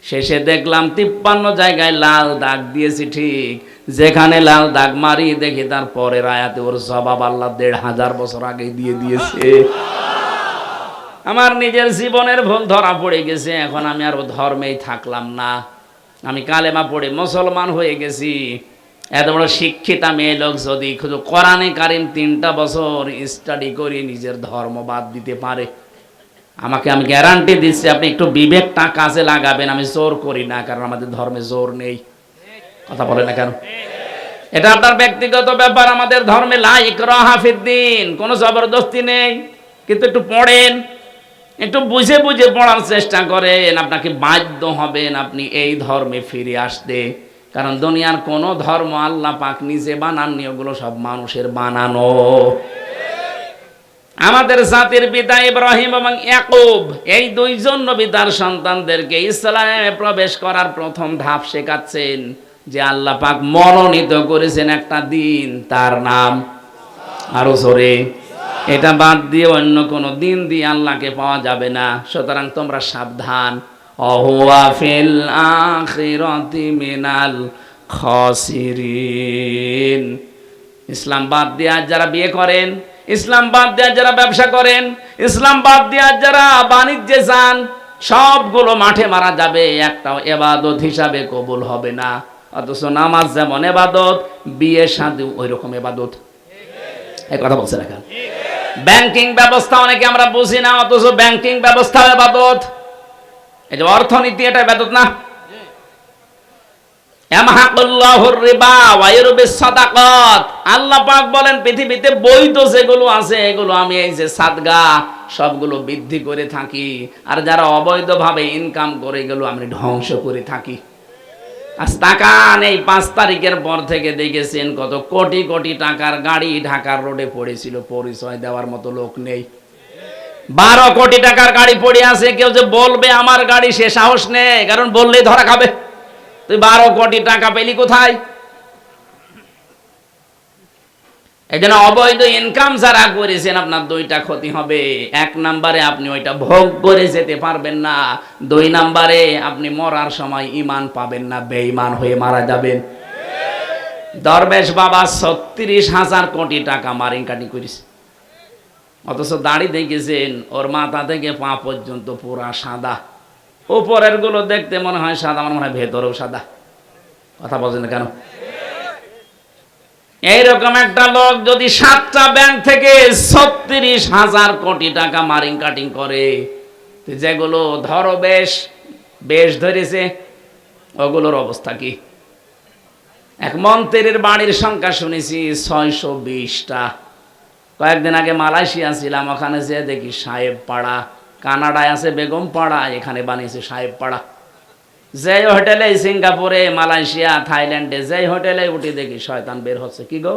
A: শেষে দেখলাম 53 জায়গায় লাল দাগ দিয়েছি। ঠিক যেখানে লাল দাগ মারি দেখি তার পরের আয়াতে ওর জবাব আল্লাহ 1500 বছর আগে দিয়ে দিয়েছে। আমার নিজের জীবনের ভুল ধরা পড়ে গেছে। এখন আমি আর ও ধর্মেই থাকলাম না, আমি কালেমা পড়ে মুসলমান হয়ে গেছি। এত বড় শিক্ষিতা মেয়ে লোক যদি শুধু কোরআনে কারিম 3টা বছর স্টাডি করে নিজের ধর্ম বাদ দিতে পারে, আমাকে আমি গ্যারান্টি দিচ্ছি আপনি একটু বিবেকটা কাজে লাগাবেন। আমি জোর করি না, কারণ আমাদের ধর্মে জোর নেই। কথা বলে না কেন? এটা আপনার ব্যক্তিগত ব্যাপার। আমাদের ধর্মে লা ইকরাহা ফিদ্দিন, কোনো জবরদস্তি নেই। কিন্তু একটু পড়েন, একটু বুঝে বুঝে পড়ার চেষ্টা করেন। আপনাকে বাধ্য হবেন আপনি এই ধর্মে ফিরে আসতে, কারণ দুনিয়ার কোন ধর্ম আল্লাহ পাক নিজে বানাননি, ওগুলো সব মানুষের বানানো। আমাদের জাতির পিতা ইব্রাহিম এবং ইয়াকুব, এই 2 জন নবী তার সন্তানদেরকে ইসলামে প্রবেশ করার প্রথম ধাপ শেখাচ্ছেন যে আল্লাহ পাক মনোনীত করেছেন একটা দিন, তার নাম আরো জোরে, এটা বাদ দিয়ে অন্য কোন দিন দিয়ে আল্লাহকে পাওয়া যাবে না। সুতরাং তোমরা সাবধান। অহুয়া ফিল আখিরাতি মিনাল খাসিরিন। ইসলাম বাদ দিয়ে আজ যারা বিয়ে করেন, ইসলাম বাদ দিয়ে যারা ব্যবসা করেন, ইসলাম বাদ দিয়ে যারা বাণিজ্যে যান, সবগুলো মাঠে মারা যাবে, একটাও ইবাদত হিসাবে কবুল হবে না। অথচ নামাজ যেমন ইবাদত, বিয়ে শাদী ওই রকম ইবাদত। এই কথা বলছেন এখন। ব্যাংকিং ব্যবস্থা অনেকে আমরা বুঝি না, অথচ ব্যাংকিং ব্যবস্থা ইবাদত। এই যে অর্থনীতি, এটা ইবাদত না? ইয়ামহাকুল্লাহুর রিবা ওয়া ইউরবিস সাদাকাত। আল্লাহ পাক বলেন পৃথিবীতে বৈধ যেগুলো আছে এগুলো আমি এই যে সাদগা সবগুলো বৃদ্ধি করে থাকি, আর যারা অবৈধভাবে ইনকাম করে এগুলো আমি ধ্বংস করে থাকি। আজ তাকান, এই 5 তারিখের পর থেকে দেখেছেন কত কোটি কোটি টাকার গাড়ি ঢাকার রোডে পড়েছিল, পরিচয় দেওয়ার মতো লোক নেই। 12 কোটি টাকার গাড়ি পড়ে আছে, কেউ যে বলবে আমার গাড়ি, সে সাহস নেই, কারণ বললেই ধরা খাবে। তুই 12 কোটি টাকা পেলি কোথায়? এই জন্য অবৈধ ইনকাম যারা করেছেন আপনার 2টা ক্ষতি হবে। 1 নম্বরে আপনি ওইটা ভোগ করে যেতে পারবেন না, 2 নম্বরে আপনি মরার সময় ঈমান পাবেন না, বেঈমান হয়ে মারা যাবেন। দরবেশ বাবা 36,000 কোটি টাকা মারিংকাটি করেছে, অথচ দাড়ি দেখেছেন ওর মাথা থেকে পা পর্যন্ত পুরা সাদা। উপরের গুলো দেখতে মনে হয় সাদা, মনে হয় ভেতরেও সাদা। কথা বলছেন না কেন? এইরকম একটা লোক যদি 7টা ব্যাংক থেকে 36,000 কোটি টাকা মারিং কাটিং করে, যেগুলো ধরো বেশ ধরেছে, ওগুলোর অবস্থা কি? এক মন্ত্রীর বাড়ির সংখ্যা শুনেছি 620টা। কয়েকদিন আগে মালয়েশিয়া ছিলাম, ওখানে যে দেখি সাহেব পাড়া। কানাডায় আছে বেগম পাড়া, এখানে বানিয়েছে সাহেব পাড়া। যে হোটেলে, সিঙ্গাপুরে, মালয়েশিয়া, থাইল্যান্ডে যে হোটেলে উঠে দেখি শয়তান বের হচ্ছে। কি গো,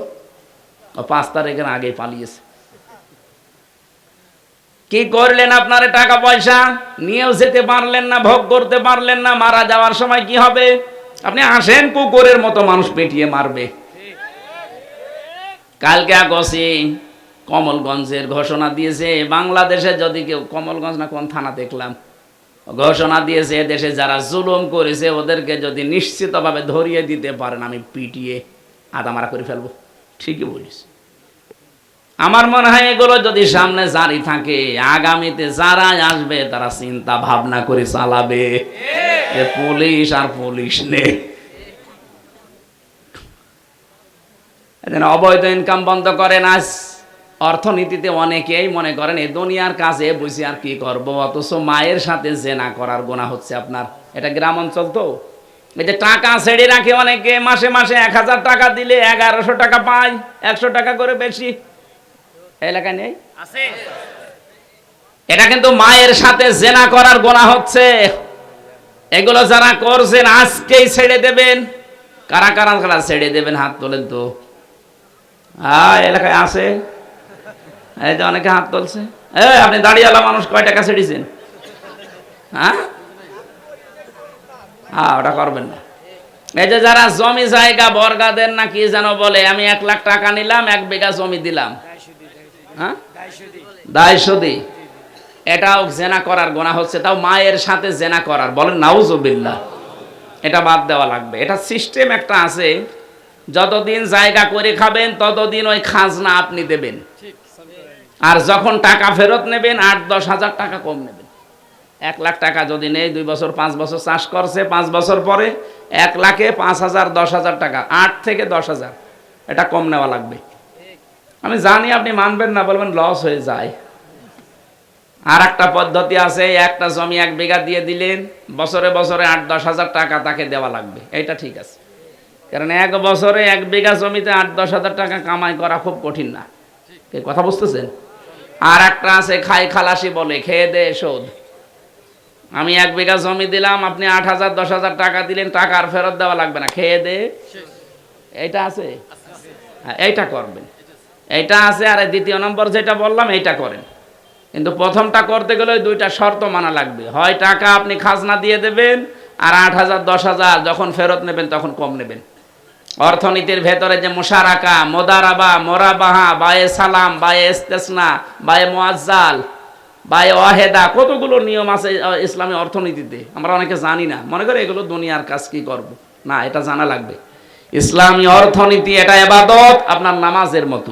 A: ও 5 তারিখের আগে পালিয়েছে। কি করলেন? আপনারা টাকা পয়সা নিয়েও যেতে পারলেন না, ভোগ করতে পারলেন না। মারা যাওয়ার সময় কি হবে? আপনি আসেন, কুকুরের মতো মানুষ পেটিয়ে মারবে। কালকে আগসি কমলগঞ্জের ঘোষণা দিয়েছে, বাংলাদেশে যদি কেউ, কমলগঞ্জ না কোন থানা দেখলাম, ঘোষণা দিয়েছে দেশে যারা জুলুম করেছে ওদেরকে যদি নিশ্চিতভাবে ধরিয়ে দিতে পারেন, আমি পিটিয়ে আদামারা করে ফেলবো। ঠিকই বলিস। আমার মনে হয় এগুলো যদি সামনে জারি থাকে, আগামীতে যারা আসবে তারা চিন্তা ভাবনা করে চালাবে, পুলিশ আর পুলিশ নেই। অবৈধ ইনকাম বন্ধ করেন। আজ অর্থনীতিতে অনেকেই মনে করেন এই দুনিয়ার কাজে বুঝি আর কি করব, অথচ মায়ের সাথে জেনা করার গুনাহ হচ্ছে আপনার। এটা গ্রাম অঞ্চল তো, এই যে টাকা ছেড়ে রাখে অনেকে, মাসে মাসে 1000 টাকা দিলে 1100 টাকা পায়, 100 টাকা করে বেশি। এলাকায় নেই? এটা কিন্তু মায়ের সাথে জেনা করার গুনাহ হচ্ছে। এগুলো যারা করছেন আজকেই ছেড়ে দেবেন। কারা কারা কারা ছেড়ে দেবেন হাত তোলেন তো। এলাকায় আছে, এই যে অনেকে হাত তুলছে। আপনি দাঁড়িয়েলা মানুষ, কয় টাকা ছেড়েছেন? হ্যাঁ, ওটা করবেন না। এই যে যারা জমি জায়গা বর্গা দেন না কি যেন বলে, আমি 1 লাখ টাকা নিলাম 1 বিঘা জমি দিলাম, হ্যাঁ দায়সুদি, এটাও জেনা করার গুনাহ হচ্ছে, তাও মায়ের সাথে জেনা করার, বলেন নাউজুবিল্লাহ। এটা বাদ দেওয়া লাগবে। এটা সিস্টেম একটা আছে, যতদিন জায়গা করে খাবেন ততদিন ওই খাজনা আপনি দেবেন, আর যখন টাকা ফেরত নেবেন 8-10 হাজার টাকা কম নেবেন। 1 লাখ টাকা যদি নেই, 2 বছর 5 বছর চাষ করছে, 5 বছর পরে 1 লাখে 5,000 10,000 টাকা, 8 থেকে 10,000 এটা কম নেওয়া লাগবে। আমি জানি আপনি মানবেন না, বলবেন লস হয়ে যায়। আর একটা পদ্ধতি আছে, একটা জমি 1 বিঘা দিয়ে দিলেন, বছরে বছরে 8-10 হাজার টাকা তাকে দেওয়া লাগবে, এটা ঠিক আছে। কারণ 1 বছরে 1 বিঘা জমিতে 8-10 হাজার টাকা কামাই করা খুব কঠিন না, এই কথা বুঝতেছেন? আর একটা আছে খাই খালাসি বলে, খেয়ে দে শোধ। আমি 1 বিঘা জমি দিলাম, আপনি 8,000 10,000 টাকা দিলেন, টাকা আর ফেরত দেওয়া লাগবে না, খেয়ে দে, এইটা আছে, হ্যাঁ এইটা করবেন, এইটা আছে। আর দ্বিতীয় নম্বর যেটা বললাম এইটা করেন, কিন্তু প্রথমটা করতে গেলে ওই 2টা শর্ত মানা লাগবে। হয় টাকা আপনি খাজনা দিয়ে দেবেন, আর 8,000 10,000 যখন ফেরত নেবেন তখন কম নেবেন। অর্থনীতির ভেতরে যে মুশারাকা, মোদারাবা, মোরাবাহা, বায়ে সালাম, বায়ে ইস্তেসনা, বায়ে মুআজ্জাল, বায়ে ওয়াহেদা, কতগুলো নিয়ম আছে ইসলামী অর্থনীতিতে, আমরা অনেকে জানি না, মনে করে এগুলো দুনিয়ার কাজ, কি করব না, এটা জানা লাগবে। ইসলামী অর্থনীতি এটা ইবাদত, আপনার নামাজের মতো।